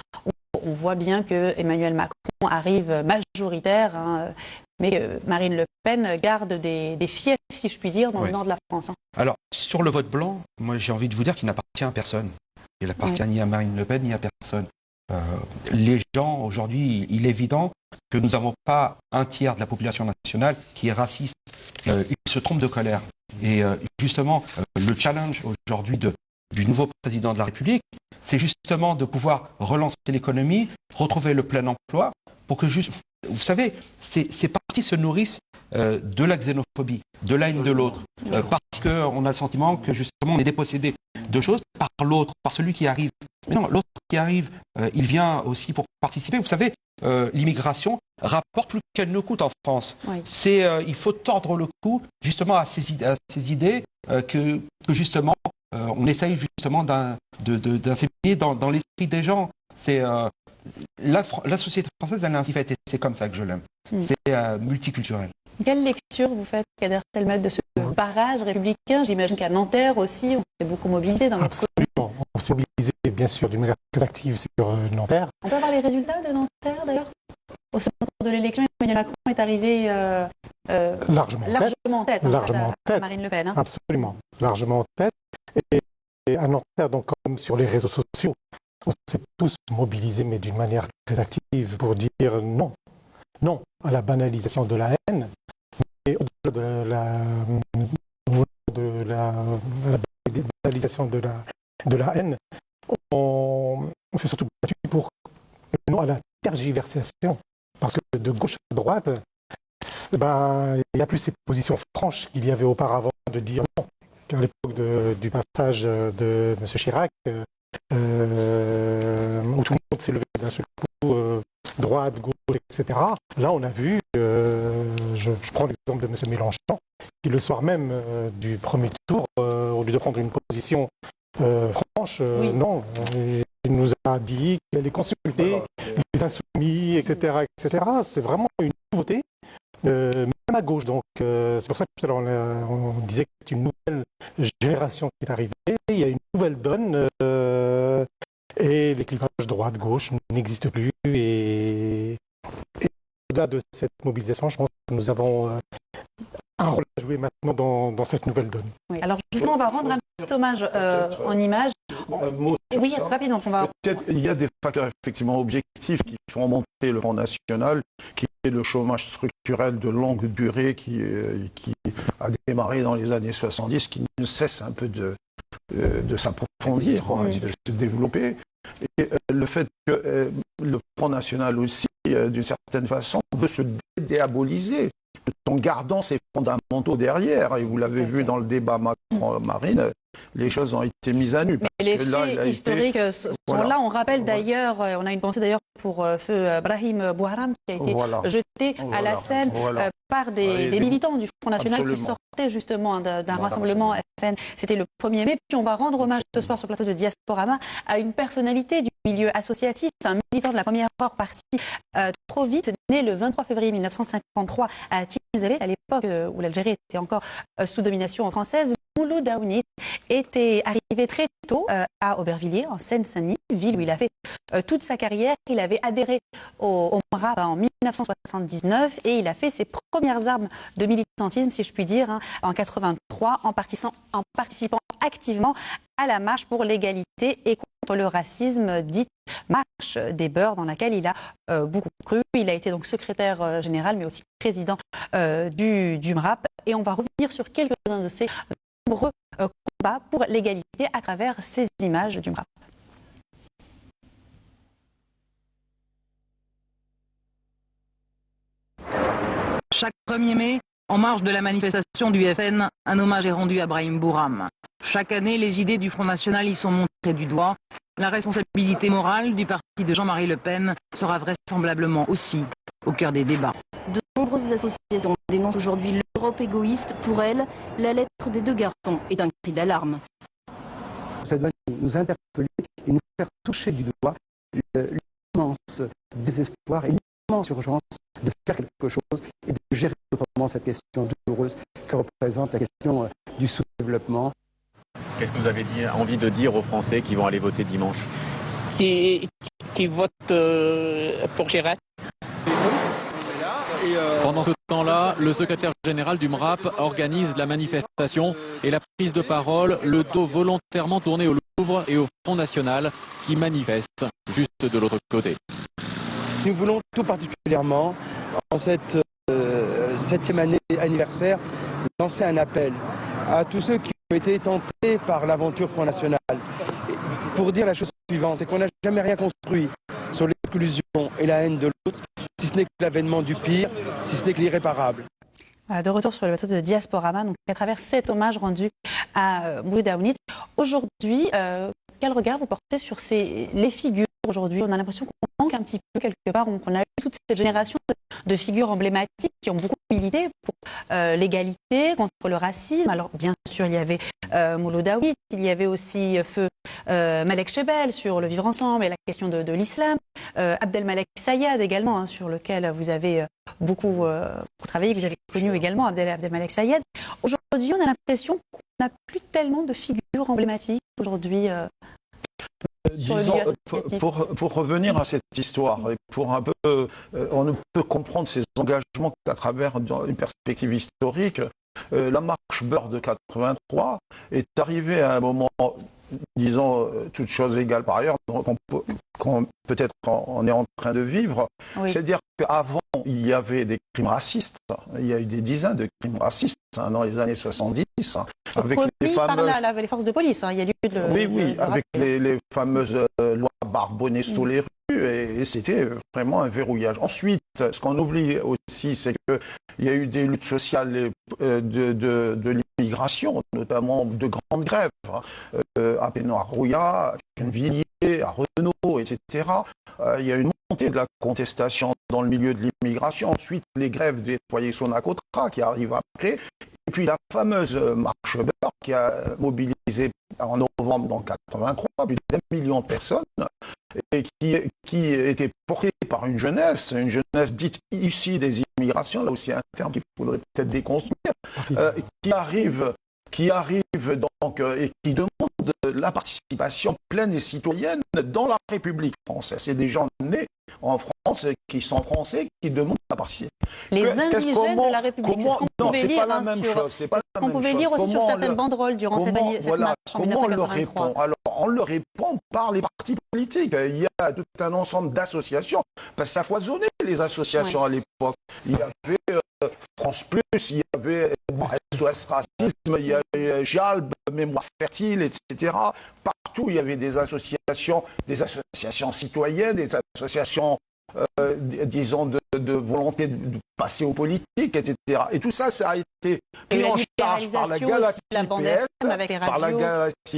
On voit bien que Emmanuel Macron arrive majoritaire, hein, mais Marine Le Pen garde des fiefs, si je puis dire, dans le nord de la France. Hein. Alors, sur le vote blanc, moi j'ai envie de vous dire qu'il n'appartient à personne. Il n'appartient ni à Marine Le Pen, ni à personne. Les gens, aujourd'hui, il est évident que nous n'avons pas un tiers de la population nationale qui est raciste. Ils se trompent de colère. Et justement, le challenge aujourd'hui du nouveau président de la République, c'est justement de pouvoir relancer l'économie, retrouver le plein emploi, pour que vous savez, ces partis se nourrissent de la xénophobie, de la haine de l'autre, parce qu'on a le sentiment que justement on est dépossédé de choses par l'autre, par celui qui arrive. Mais non, l'autre qui arrive, il vient aussi pour participer. Vous savez, l'immigration rapporte plus qu'elle ne coûte en France. Oui. Il faut tordre le cou justement à ces idées que justement on essaye justement d'inséminer dans l'esprit des gens. la société française, elle est ainsi faite et c'est comme ça que je l'aime. C'est multiculturel. Quelle lecture vous faites, Kader Telmed, de ce barrage républicain? J'imagine qu'à Nanterre aussi, on s'est beaucoup mobilisé dans votre commune. Absolument. On s'est mobilisé, bien sûr, d'une manière très active sur Nanterre. On peut avoir les résultats de Nanterre, d'ailleurs? Au second tour de l'élection, Emmanuel Macron est arrivé Largement en tête. Largement en tête. Marine Le Pen. Hein. Absolument. Largement en tête. Et à Nanterre, donc, comme sur les réseaux sociaux, on s'est tous mobilisés, mais d'une manière très active, pour dire non. Non à la banalisation de la haine. Et au-delà de la banalisation de la haine, on s'est surtout battu pour non à la tergiversation. Parce que de gauche à droite, il n'y a plus ces positions franches qu'il y avait auparavant de dire non. À l'époque du passage de M. Chirac, où tout le monde s'est levé d'un seul coup, droite, gauche, etc. Là, on a vu, je prends l'exemple de M. Mélenchon, qui le soir même du premier tour, au lieu de prendre une position franche, non, il nous a dit qu'il allait consulter les insoumis, etc. C'est vraiment une nouveauté, même à gauche. Donc, c'est pour ça que tout à l'heure, on disait que c'est une nouvelle génération qui est arrivée. Il y a une nouvelle donne. Et les clivages droite-gauche n'existent plus. Et au-delà de cette mobilisation, je pense que nous avons un rôle à jouer maintenant dans cette nouvelle donne. Oui. Alors justement, on va rendre un petit hommage en images. Oui, rapidement. Il y a des facteurs effectivement objectifs qui font monter le Front National, qui est le chômage structurel de longue durée qui a démarré dans les années 70, qui ne cesse un peu de s'approfondir, de se développer. Et le fait que le Front National aussi, d'une certaine façon, veut se dédiaboliser, en gardant ses fondamentaux derrière. Et vous l'avez vu dans le débat Macron-Marine, les choses ont été mises à nu. Mais les faits historiques sont là. On rappelle d'ailleurs, on a une pensée d'ailleurs pour feu Brahim Bouharam, qui a été jeté à la Seine par des militants du Front National qui sortaient justement d'un rassemblement FN. C'était le 1er mai. Puis on va rendre hommage ce soir sur le plateau de Diasporama à une personnalité du milieu associatif, un militant de la première heure parti trop vite, né le 23 février 1953 à Tizi, à l'époque où l'Algérie était encore sous domination française. Mouloud Aounit était arrivé très tôt à Aubervilliers, en Seine-Saint-Denis, ville où il a fait toute sa carrière. Il avait adhéré au MRAP en 1979 et il a fait ses premières armes de militantisme, si je puis dire, en 83, en participant activement à la marche pour l'égalité et contre le racisme, dite marche des beurs, dans laquelle il a beaucoup cru. Il a été donc secrétaire général, mais aussi président du MRAP. Et on va revenir sur quelques-uns de ces nombreux combats pour l'égalité à travers ces images du MRAP. Chaque 1er mai, en marge de la manifestation du FN, un hommage est rendu à Brahim Bouharam. Chaque année, les idées du Front National y sont montrées du doigt. La responsabilité morale du parti de Jean-Marie Le Pen sera vraisemblablement aussi au cœur des débats. De nombreuses associations dénoncent aujourd'hui l'Europe égoïste. Pour elles, la lettre des deux garçons est un cri d'alarme. Ça doit nous interpeller et nous faire toucher du doigt l'immense désespoir et l'immense urgence de faire quelque chose et de gérer autrement cette question douloureuse que représente la question du sous-développement. Qu'est-ce que vous avez envie de dire aux Français qui vont aller voter dimanche? Qui votent pour Chirac. Pendant ce temps-là, le secrétaire général du MRAP organise la manifestation et la prise de parole, le dos volontairement tourné au Louvre et au Front National qui manifestent juste de l'autre côté. Nous voulons tout particulièrement, en cette 7e année anniversaire, lancer un appel à tous ceux qui ont été tentés par l'aventure Front National pour dire la chose suivante, c'est qu'on n'a jamais rien construit sur l'exclusion et la haine de l'autre, si ce n'est que l'avènement du pire, si ce n'est que l'irréparable. De retour sur le plateau de Diasporama, donc à travers cet hommage rendu à Mouloud Aounit. Aujourd'hui, quel regard vous portez sur les figures aujourd'hui. On a l'impression qu'on manque un petit peu quelque part. On a eu toute cette génération de figures emblématiques qui ont beaucoup milité pour l'égalité, contre le racisme. Alors bien sûr, il y avait Mouloud Aouid, il y avait aussi feu Malek Chebel sur le vivre ensemble et la question de l'islam. Abdelmalek Sayad également, hein, sur lequel vous avez beaucoup travaillé, vous avez connu également Abdelmalek Sayad. Aujourd'hui, on a l'impression qu'on n'a plus tellement de figures emblématiques aujourd'hui. Disons, pour revenir à cette histoire, et pour un peu, on ne peut comprendre ces engagements qu'à travers une perspective historique. La marche Beurre de 83 est arrivée à un moment, disons, toutes choses égales par ailleurs, qu'on peut-être on est en train de vivre. Oui. C'est-à-dire qu'avant, il y avait des crimes racistes. Il y a eu des dizaines de crimes racistes dans les années 70. Avec les fameuses... par les forces de police. Il y a eu avec les fameuses lois Barbonnet-Soleru. Et c'était vraiment un verrouillage. Ensuite, ce qu'on oublie aussi, c'est qu'il y a eu des luttes sociales de l'immigration, notamment de grandes grèves, à Pénoir-Rouillat, à Gennevilliers, à Renault, etc. Il y a une montée de la contestation dans le milieu de l'immigration. Ensuite, les grèves des foyers Sonacotra qui arrivent après. Et puis la fameuse marche Beurre qui a mobilisé en novembre 1983 plus d'1 million de personnes et qui était portée par une jeunesse dite issue des immigrations, là aussi un terme qu'il faudrait peut-être déconstruire, qui arrive donc et qui demande la participation pleine et citoyenne dans la République française. C'est des gens nés en France, qui sont français, qui demandent la participation. Les indigènes de la République, c'est ce qu'on pouvait lire aussi sur certaines banderoles durant cette marche en 1983. Alors, on le répond par les partis politiques. Il y a tout un ensemble d'associations, parce que ça foisonnait les associations à l'époque. Il y avait France Plus, il y avait SOS Racisme, il y avait JALB, Mémoire Fertile, etc. Partout, il y avait des associations citoyennes, des associations, disons, de volonté de passer aux politiques, etc. Et tout ça, ça a été pris en charge par la Galaxie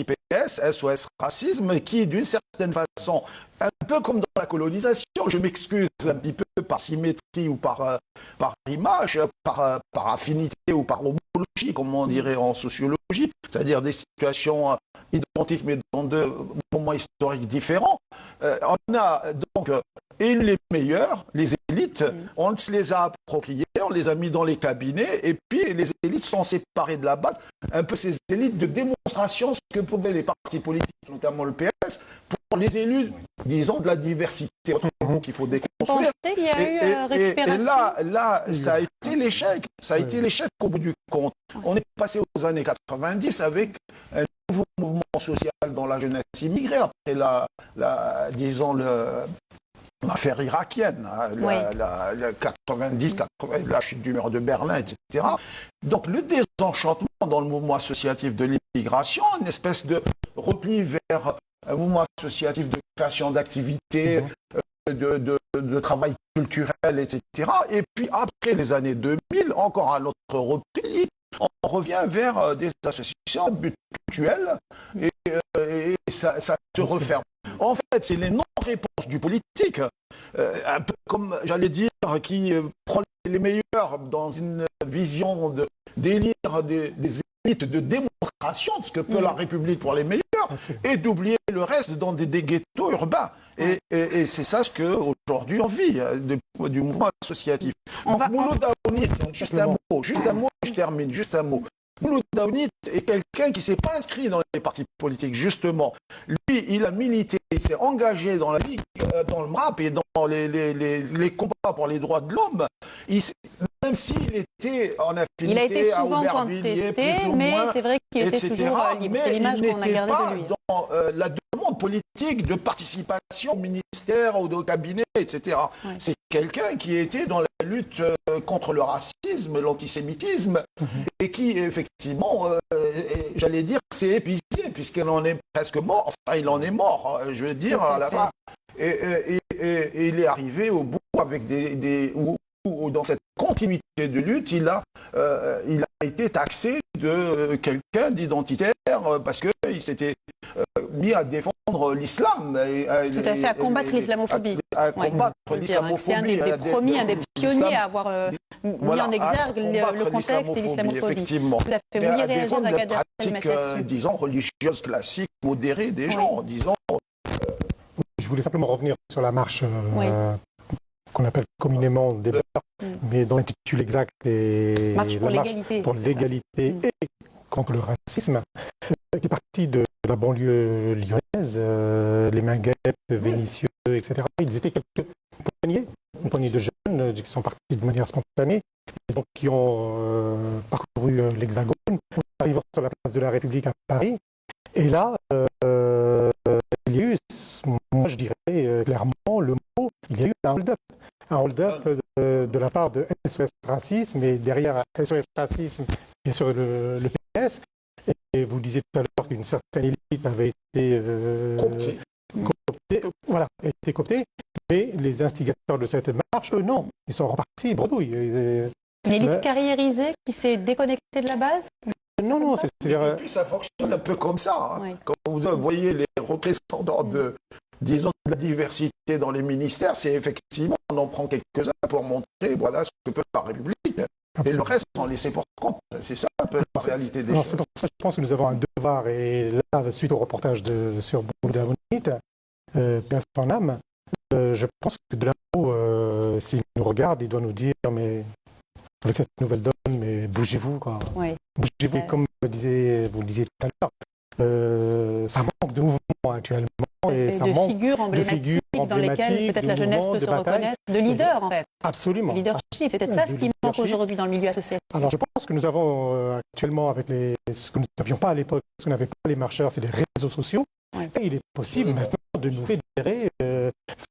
PS, SOS Racisme, qui, d'une certaine façon, un peu comme dans la colonisation, je m'excuse un petit peu par symétrie ou par image, par affinité ou par homologie, comme on dirait en sociologie, c'est-à-dire des situations identiques mais dans deux moments historiques différents. On a donc élu les meilleurs, les élites, on se les a appropriés, on les a mis dans les cabinets, et puis les élites sont séparées de la base, un peu ces élites de démonstration, ce que pouvaient les partis politiques, notamment le PS, pour les élus, disons, de la diversité qu'il faut déconstruire. Il y a eu récupération. Et là, ça a été l'échec. Ça a été l'échec au bout du compte. On est passé aux années 90 avec un nouveau mouvement social dans la jeunesse immigrée, après disons, l'affaire irakienne, la 90, la chute du mur de Berlin, etc. Donc le désenchantement dans le mouvement associatif de l'immigration, une espèce de repli vers un mouvement associatif de création d'activités, de travail culturel, etc. Et puis après les années 2000, encore un autre repli, on revient vers des associations mutuelles et ça se referme. En fait, c'est les non-réponses du politique, un peu comme, j'allais dire, qui prend les meilleurs dans une vision d'élire des élites de démonstration de ce que peut la République pour les meilleurs, et d'oublier le reste dans des ghettos urbains. Et c'est ça ce qu'aujourd'hui on vit du mouvement associatif. Mouloud Aounit, juste un mot, je termine, juste un mot. Mouloud Aounit est quelqu'un qui ne s'est pas inscrit dans les partis politiques, justement. Lui, il a milité, il s'est engagé dans la Ligue, dans le MRAP et dans les combats pour les droits de l'homme. Même s'il était en affinité il a été souvent contesté, mais c'est vrai qu'il était toujours libre. C'est l'image qu'on a gardée de lui. Dans la demande politique de participation au ministère ou au cabinet, etc. Ouais. C'est quelqu'un qui était dans la lutte contre le racisme, l'antisémitisme, et qui, effectivement, j'allais dire, s'est épuisé, puisqu'il en est presque mort. Enfin, il en est mort, je veux dire, à la fin. Et il est arrivé au bout avec ou dans cette continuité de lutte, il a été taxé de quelqu'un d'identitaire parce qu'il s'était mis à défendre l'islam. Tout à fait, à combattre l'islamophobie. À combattre l'islamophobie. C'est un des pionniers à avoir mis en exergue le contexte et l'islamophobie. Effectivement. Tout à fait. Vous vouliez réagir à Gader pratiques, disons, religieuses classiques, modérées des gens, disons. Je voulais simplement revenir sur la marche qu'on appelle communément des Beurs, mais dont l'intitulé exact est Marche pour la l'égalité. marche pour l'égalité et contre le racisme, qui est partie de la banlieue lyonnaise, les Minguettes, Vénissieux, etc. Ils étaient une poignée de jeunes qui sont partis de manière spontanée, et donc qui ont parcouru l'Hexagone, arrivant sur la place de la République à Paris. Et là, il y a eu, moi je dirais clairement le mot, il y a eu un hold-up. Un hold-up de la part de SOS Racisme, et derrière SOS Racisme, bien sûr le PS. Et vous disiez tout à l'heure qu'une certaine élite avait été cooptée, mais les instigateurs de cette marche, eux non, ils sont repartis bredouille. Une élite carriérisée qui s'est déconnectée de la base? Non, c'est-à-dire... Ça fonctionne un peu comme ça. Hein. Quand vous voyez les représentants de la diversité dans les ministères, c'est effectivement, on en prend quelques-uns pour montrer, voilà ce que peut la République. Absolument. Et le reste, on laisse pour compte. C'est ça un peu la réalité des choses. C'est pour ça que je pense que nous avons un devoir, et là, suite au reportage sur Bouddha Bonite, paix à son âme, je pense que de là-haut, s'il nous regarde, il doit nous dire, mais avec cette nouvelle donne, mais bougez-vous, quoi. Oui. Bougez-vous, comme vous le disiez tout à l'heure. Ça manque de mouvement actuellement. Et ça manque figures emblématiques dans lesquelles peut-être la jeunesse peut se reconnaître, de leaders en fait. Absolument. Leadership, c'est peut-être ça ce qui manque aujourd'hui dans le milieu associatif. Alors je pense que nous avons actuellement, avec ce que nous n'avions pas à l'époque, ce qu'on n'avait pas les marcheurs, c'est les réseaux sociaux. Oui. Et il est possible maintenant de nous fédérer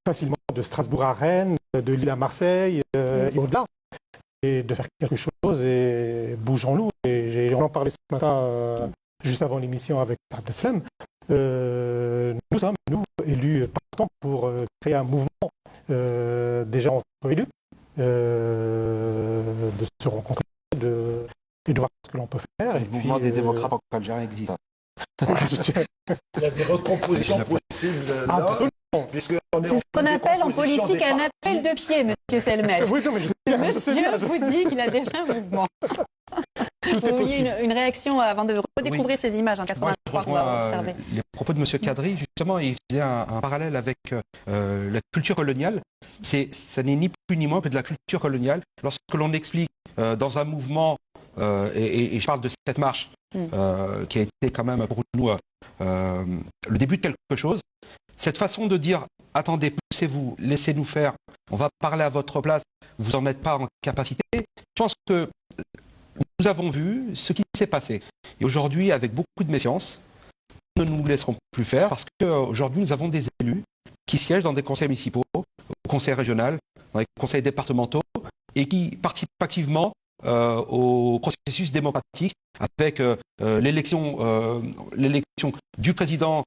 facilement de Strasbourg à Rennes, de Lille à Marseille et au-delà, et de faire quelque chose, et bougeons-nous. Et on en parlait ce matin, juste avant l'émission avec Abdeslam. Nous sommes, nous, élus, partants pour créer un mouvement déjà entre élus, de se rencontrer et de voir ce que l'on peut faire. Le mouvement des démocrates en Algérie existe. Il y a des recompositions possibles là. Absolument. C'est ce qu'on appelle en politique un appel de pied, monsieur Selmet. Oui, non, mais le monsieur vous dit qu'il a déjà un mouvement. Vous vouliez une réaction avant de redécouvrir ces images en 83 qu'on va observer. Les propos de M. Kadri, justement, il faisait un parallèle avec la culture coloniale. Ça n'est ni plus ni moins que de la culture coloniale. Lorsque l'on explique dans un mouvement, et je parle de cette marche, qui a été quand même pour nous le début de quelque chose, cette façon de dire « Attendez, poussez-vous, laissez-nous faire, on va parler à votre place, vous n'en êtes pas en capacité », je pense que nous avons vu ce qui s'est passé. Et aujourd'hui, avec beaucoup de méfiance, nous ne nous laisserons plus faire parce qu'aujourd'hui, nous avons des élus qui siègent dans des conseils municipaux, au conseil régional, dans les conseils départementaux et qui participent activement au processus démocratique avec l'élection du président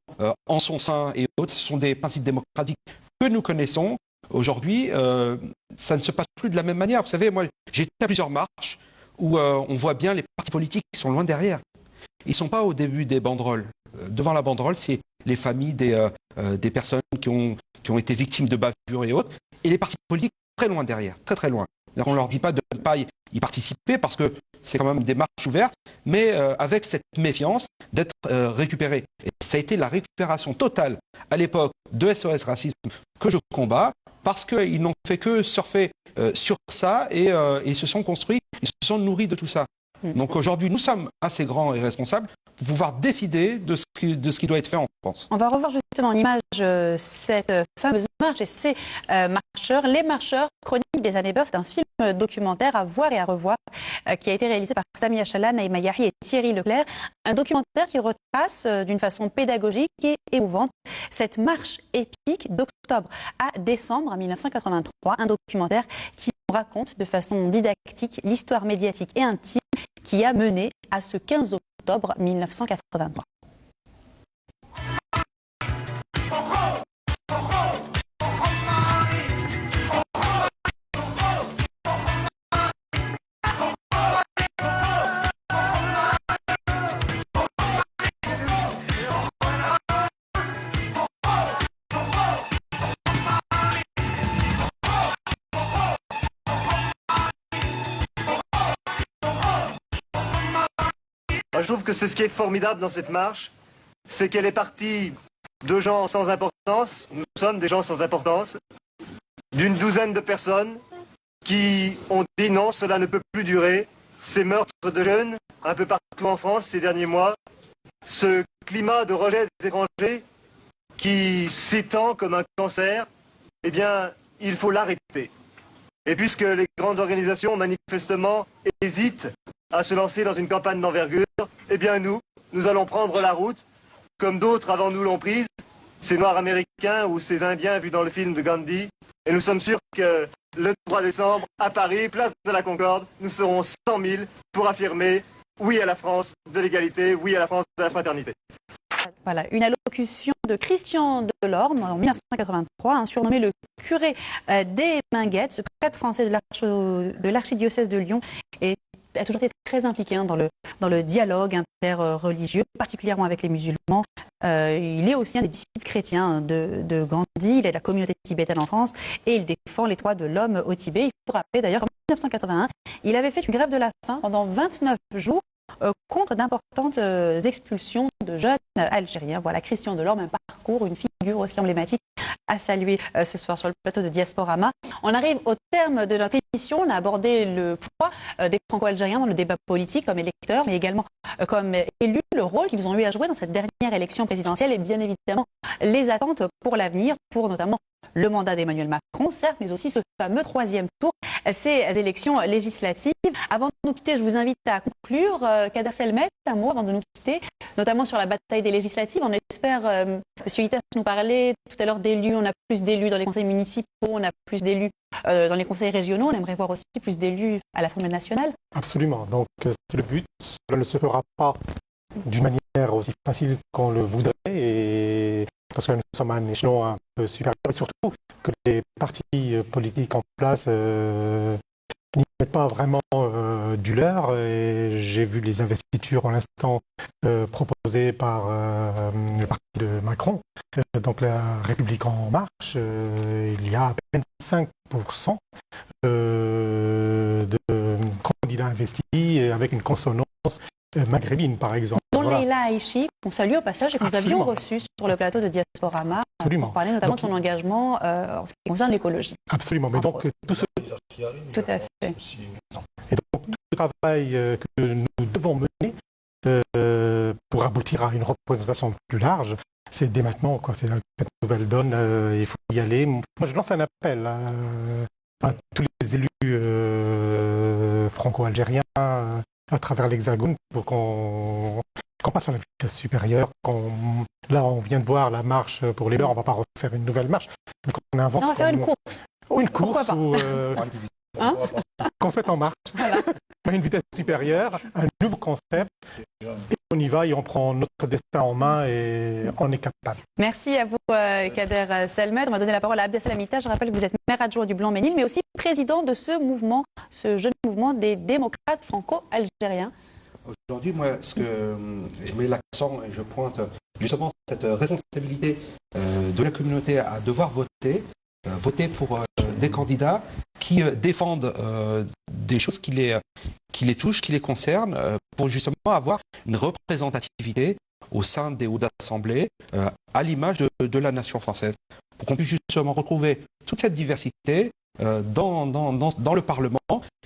en son sein et autres. Ce sont des principes démocratiques que nous connaissons. Aujourd'hui, ça ne se passe plus de la même manière. Vous savez, moi, j'ai été à plusieurs marches où on voit bien les partis politiques qui sont loin derrière. Ils ne sont pas au début des banderoles. Devant la banderole, c'est les familles des personnes qui ont été victimes de bavures et autres. Et les partis politiques très loin derrière, très très loin. On ne leur dit pas de ne pas y participer parce que c'est quand même des marches ouvertes, mais avec cette méfiance d'être récupérés. Et ça a été la récupération totale à l'époque de SOS Racisme que je combats parce qu'ils n'ont fait que surfer sur ça et ils se sont construits, ils se sont nourris de tout ça. Donc aujourd'hui, nous sommes assez grands et responsables pour pouvoir décider de ce qui doit être fait en France. On va revoir justement en image cette fameuse marche et ces marcheurs. Les marcheurs, chroniques des années Beurs, c'est un film documentaire à voir et à revoir qui a été réalisé par Samia Chalan, Naïma Yahi et Thierry Leclerc. Un documentaire qui retrace d'une façon pédagogique et émouvante cette marche épique d'octobre à décembre 1983. Un documentaire qui nous raconte de façon didactique l'histoire médiatique et intime qui a mené à ce 15 octobre 1983. je trouve que c'est ce qui est formidable dans cette marche, c'est qu'elle est partie de gens sans importance, nous sommes des gens sans importance, d'une douzaine de personnes qui ont dit non, cela ne peut plus durer, ces meurtres de jeunes un peu partout en France ces derniers mois, ce climat de rejet des étrangers qui s'étend comme un cancer, eh bien, il faut l'arrêter. Et puisque les grandes organisations, manifestement, hésitent à se lancer dans une campagne d'envergure, eh bien, nous allons prendre la route, comme d'autres avant nous l'ont prise, ces Noirs américains ou ces Indiens vus dans le film de Gandhi. Et nous sommes sûrs que le 3 décembre, à Paris, place de la Concorde, nous serons 100 000 pour affirmer oui à la France de l'égalité, oui à la France de la fraternité. Voilà, une allocution de Christian Delorme en 1983, surnommé le curé des Minguettes, ce prêtre français de l'archidiocèse de Lyon, et a toujours été très impliqué dans le dialogue interreligieux, particulièrement avec les musulmans. Il est aussi un des disciples chrétiens de Gandhi, il est de la communauté tibétaine en France et il défend les droits de l'homme au Tibet. Il faut rappeler d'ailleurs qu'en 1981, il avait fait une grève de la faim pendant 29 jours contre d'importantes expulsions de jeunes Algériens. Voilà, Christian Delorme, un parcours, une figure aussi emblématique à saluer ce soir sur le plateau de Diasporama. On arrive au terme de notre émission. On a abordé le poids des Franco-Algériens dans le débat politique comme électeurs, mais également comme élus, le rôle qu'ils ont eu à jouer dans cette dernière élection présidentielle et bien évidemment les attentes pour l'avenir, pour notamment le mandat d'Emmanuel Macron, certes, mais aussi ce fameux 3e tour, ces élections législatives. Avant de nous quitter, je vous invite à conclure. Kader Selmet, un mot avant de nous quitter, notamment sur la bataille des législatives. On espère, M. Ita nous parlait tout à l'heure d'élus, on a plus d'élus dans les conseils municipaux, on a plus d'élus dans les conseils régionaux, on aimerait voir aussi plus d'élus à l'Assemblée nationale. Absolument, donc c'est le but. Cela ne se fera pas d'une manière aussi facile qu'on le voudrait, et parce que nous sommes à un échelon un peu supérieur, et surtout que les partis politiques en place n'y mettent pas vraiment du leur. Et j'ai vu les investitures en l'instant proposées par le parti de Macron, donc la République en marche. Il y a à peine 5% de candidats investis avec une consonance maghrébine, par exemple. Dont Leïla Aïchi, qu'on salue au passage et que nous avions reçu sur le plateau de Diasporama. Absolument. Pour parler notamment de son engagement en ce qui concerne l'écologie. Absolument. Mais donc, tout à fait. Et donc, tout le travail que nous devons mener pour aboutir à une représentation plus large, c'est dès maintenant, quoi. C'est cette nouvelle donne, il faut y aller. Moi, je lance un appel à tous les élus franco-algériens à travers l'Hexagone pour qu'on passe à la vitesse supérieure. Là, on vient de voir la marche pour les Beurs, on ne va pas refaire une nouvelle marche. Donc on invente. Non, on va faire une course. Ou une course. Qu'on se mette en marche. Voilà. Une vitesse supérieure, un nouveau concept. Et on y va et on prend notre destin en main et on est capable. Merci à vous, Kader Selmet. On va donner la parole à Abdeslam Ita. Je rappelle que vous êtes maire adjoint du Blanc-Ménil, mais aussi président de ce mouvement, ce jeune mouvement des démocrates franco-algériens. Aujourd'hui, moi, ce que je mets l'accent et je pointe justement cette responsabilité de la communauté à devoir voter pour des candidats qui défendent des choses qui les touchent, qui les concernent, pour justement avoir une représentativité au sein des hautes assemblées, à l'image de la nation française, pour qu'on puisse justement retrouver toute cette diversité dans le Parlement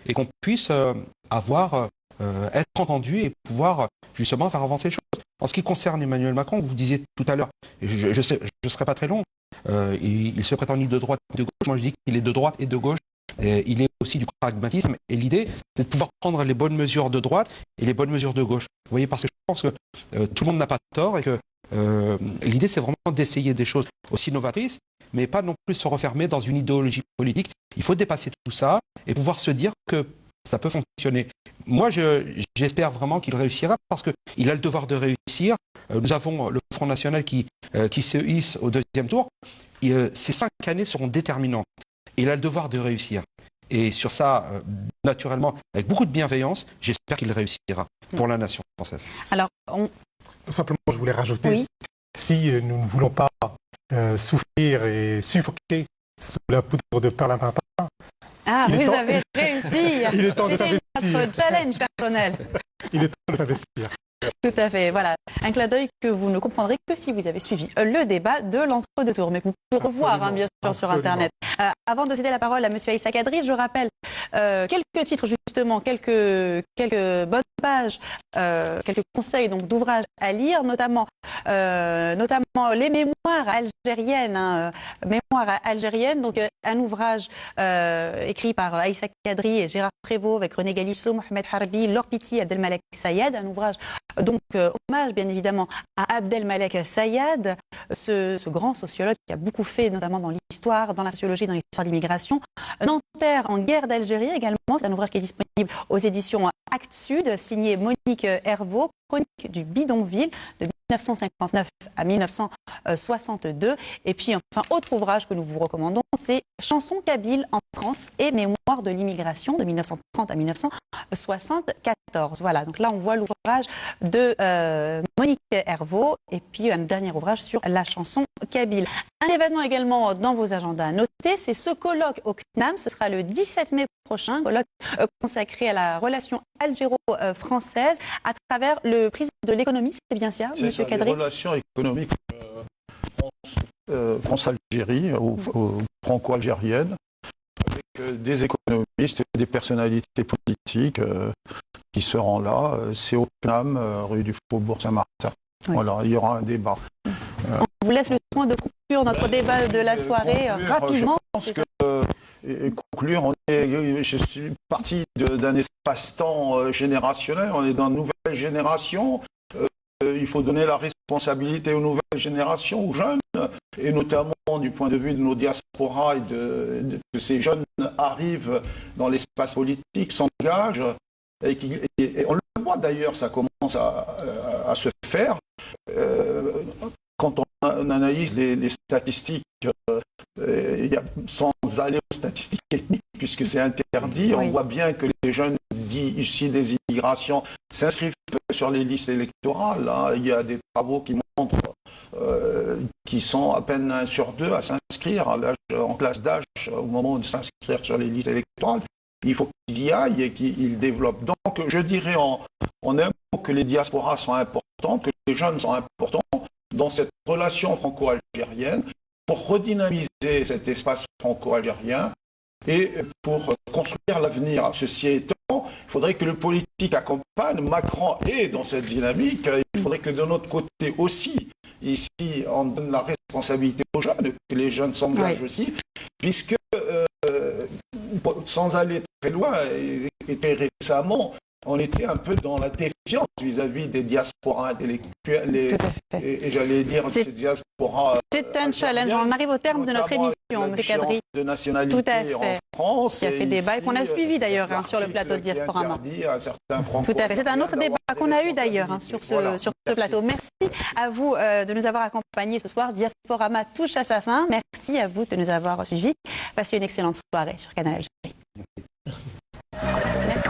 et qu'on puisse être entendu et pouvoir justement faire avancer les choses. En ce qui concerne Emmanuel Macron, vous disiez tout à l'heure, je ne serai pas très long, il se prétend ni de droite ni de gauche. Moi je dis qu'il est de droite et de gauche. Et il est aussi du pragmatisme. Et l'idée, c'est de pouvoir prendre les bonnes mesures de droite et les bonnes mesures de gauche. Vous voyez, parce que je pense que tout le monde n'a pas tort et que l'idée, c'est vraiment d'essayer des choses aussi novatrices, mais pas non plus se refermer dans une idéologie politique. Il faut dépasser tout ça et pouvoir se dire que ça peut fonctionner. Moi, j'espère vraiment qu'il réussira parce qu'il a le devoir de réussir. Nous avons le Front National qui se hisse au deuxième tour. Ces 5 années seront déterminantes. Il a le devoir de réussir. Et sur ça, naturellement, avec beaucoup de bienveillance, j'espère qu'il réussira pour la nation française. Alors, simplement, je voulais rajouter, si nous ne voulons pas souffrir et suffoquer sous la poudre de perlimpinpin, vous avez réussi. Il est temps de s'investir. C'était notre challenge personnel. Il est temps de s'investir. Tout à fait, voilà. Un clin d'œil que vous ne comprendrez que si vous avez suivi le débat de l'entre-deux tours, mais que vous pouvez revoir, hein, bien sûr, sur Internet. Avant de céder la parole à M. Aïssa Kadri, je rappelle quelques titres, justement, quelques bonnes pages, quelques conseils donc d'ouvrages à lire, notamment les mémoires algériennes, mémoires algériennes, donc un ouvrage écrit par Aïssa Kadri et Gérard Prévost avec René Galissot, Mohamed Harbi, Laure Piti, Abdelmalek Sayad, un ouvrage donc hommage bien évidemment à Abdelmalek Sayad, ce grand sociologue qui a beaucoup fait notamment dans l'histoire, dans la sociologie, dans l'histoire de l'immigration. Nanterre en guerre d'Algérie également, c'est un ouvrage qui est disponible aux éditions Actes Sud, signé Monique Hervaux, chronique du bidonville de 1959 à 1962. Et puis, enfin, autre ouvrage que nous vous recommandons, c'est Chansons kabyles en France et Mémoire de l'immigration de 1930 à 1974. Voilà, donc là, on voit l'ouvrage de Monique Hervaux et puis un dernier ouvrage sur la chanson kabyle. Un événement également dans vos agendas à noter, c'est ce colloque au CNAM. Ce sera le 17 mai prochain, colloque consacré à la relation algéro-française à travers le prisme de l'économie. C'est bien ça, M. Kadri? Les relations économiques France-Algérie ou franco-algériennes, avec des économistes et des personnalités politiques qui seront là. C'est au CNAM, rue du Faubourg Saint-Martin. Oui. Voilà, il y aura un débat. On vous laisse le soin de conclure notre débat de la soirée rapidement. Je pense que conclure, je suis parti d'un espace-temps générationnel, on est dans une nouvelle génération. Il faut donner la responsabilité aux nouvelles générations, aux jeunes, et notamment du point de vue de nos diasporas et que ces jeunes arrivent dans l'espace politique, s'engagent, et on le voit d'ailleurs, ça commence à se faire. Quand on analyse les statistiques, sans aller aux statistiques ethniques, puisque c'est interdit, on voit bien que les jeunes dits issus des immigrations s'inscrivent sur les listes électorales. Là, il y a des travaux qui montrent qu'ils sont à peine 1 sur 2 à s'inscrire en classe d'âge au moment de s'inscrire sur les listes électorales. Il faut qu'ils y aillent et qu'ils développent. Donc, je dirais en un mot que les diasporas sont importantes, que les jeunes sont importants dans cette relation franco-algérienne pour redynamiser cet espace franco-algérien et pour construire l'avenir. Ceci étant, il faudrait que le politique accompagne. Macron est dans cette dynamique. Il faudrait que de notre côté aussi, ici, on donne la responsabilité aux jeunes, que les jeunes s'engagent aussi, puisque sans aller très loin, et très récemment, on était un peu dans la défiance vis-à-vis des diasporas intellectuelles et j'allais dire ces diasporas. C'est un challenge. On arrive au terme de notre émission, M. Kadri. De nationalité tout à fait. En France. Qui a fait débat et qu'on a suivi d'ailleurs sur le plateau de Diasporama. Tout à fait. C'est un autre débat qu'on a eu d'ailleurs sur ce plateau. Merci à vous de nous avoir accompagnés ce soir. Diasporama touche à sa fin. Merci à vous de nous avoir suivis. Passez une excellente soirée sur Canal Algérie. Merci. Merci.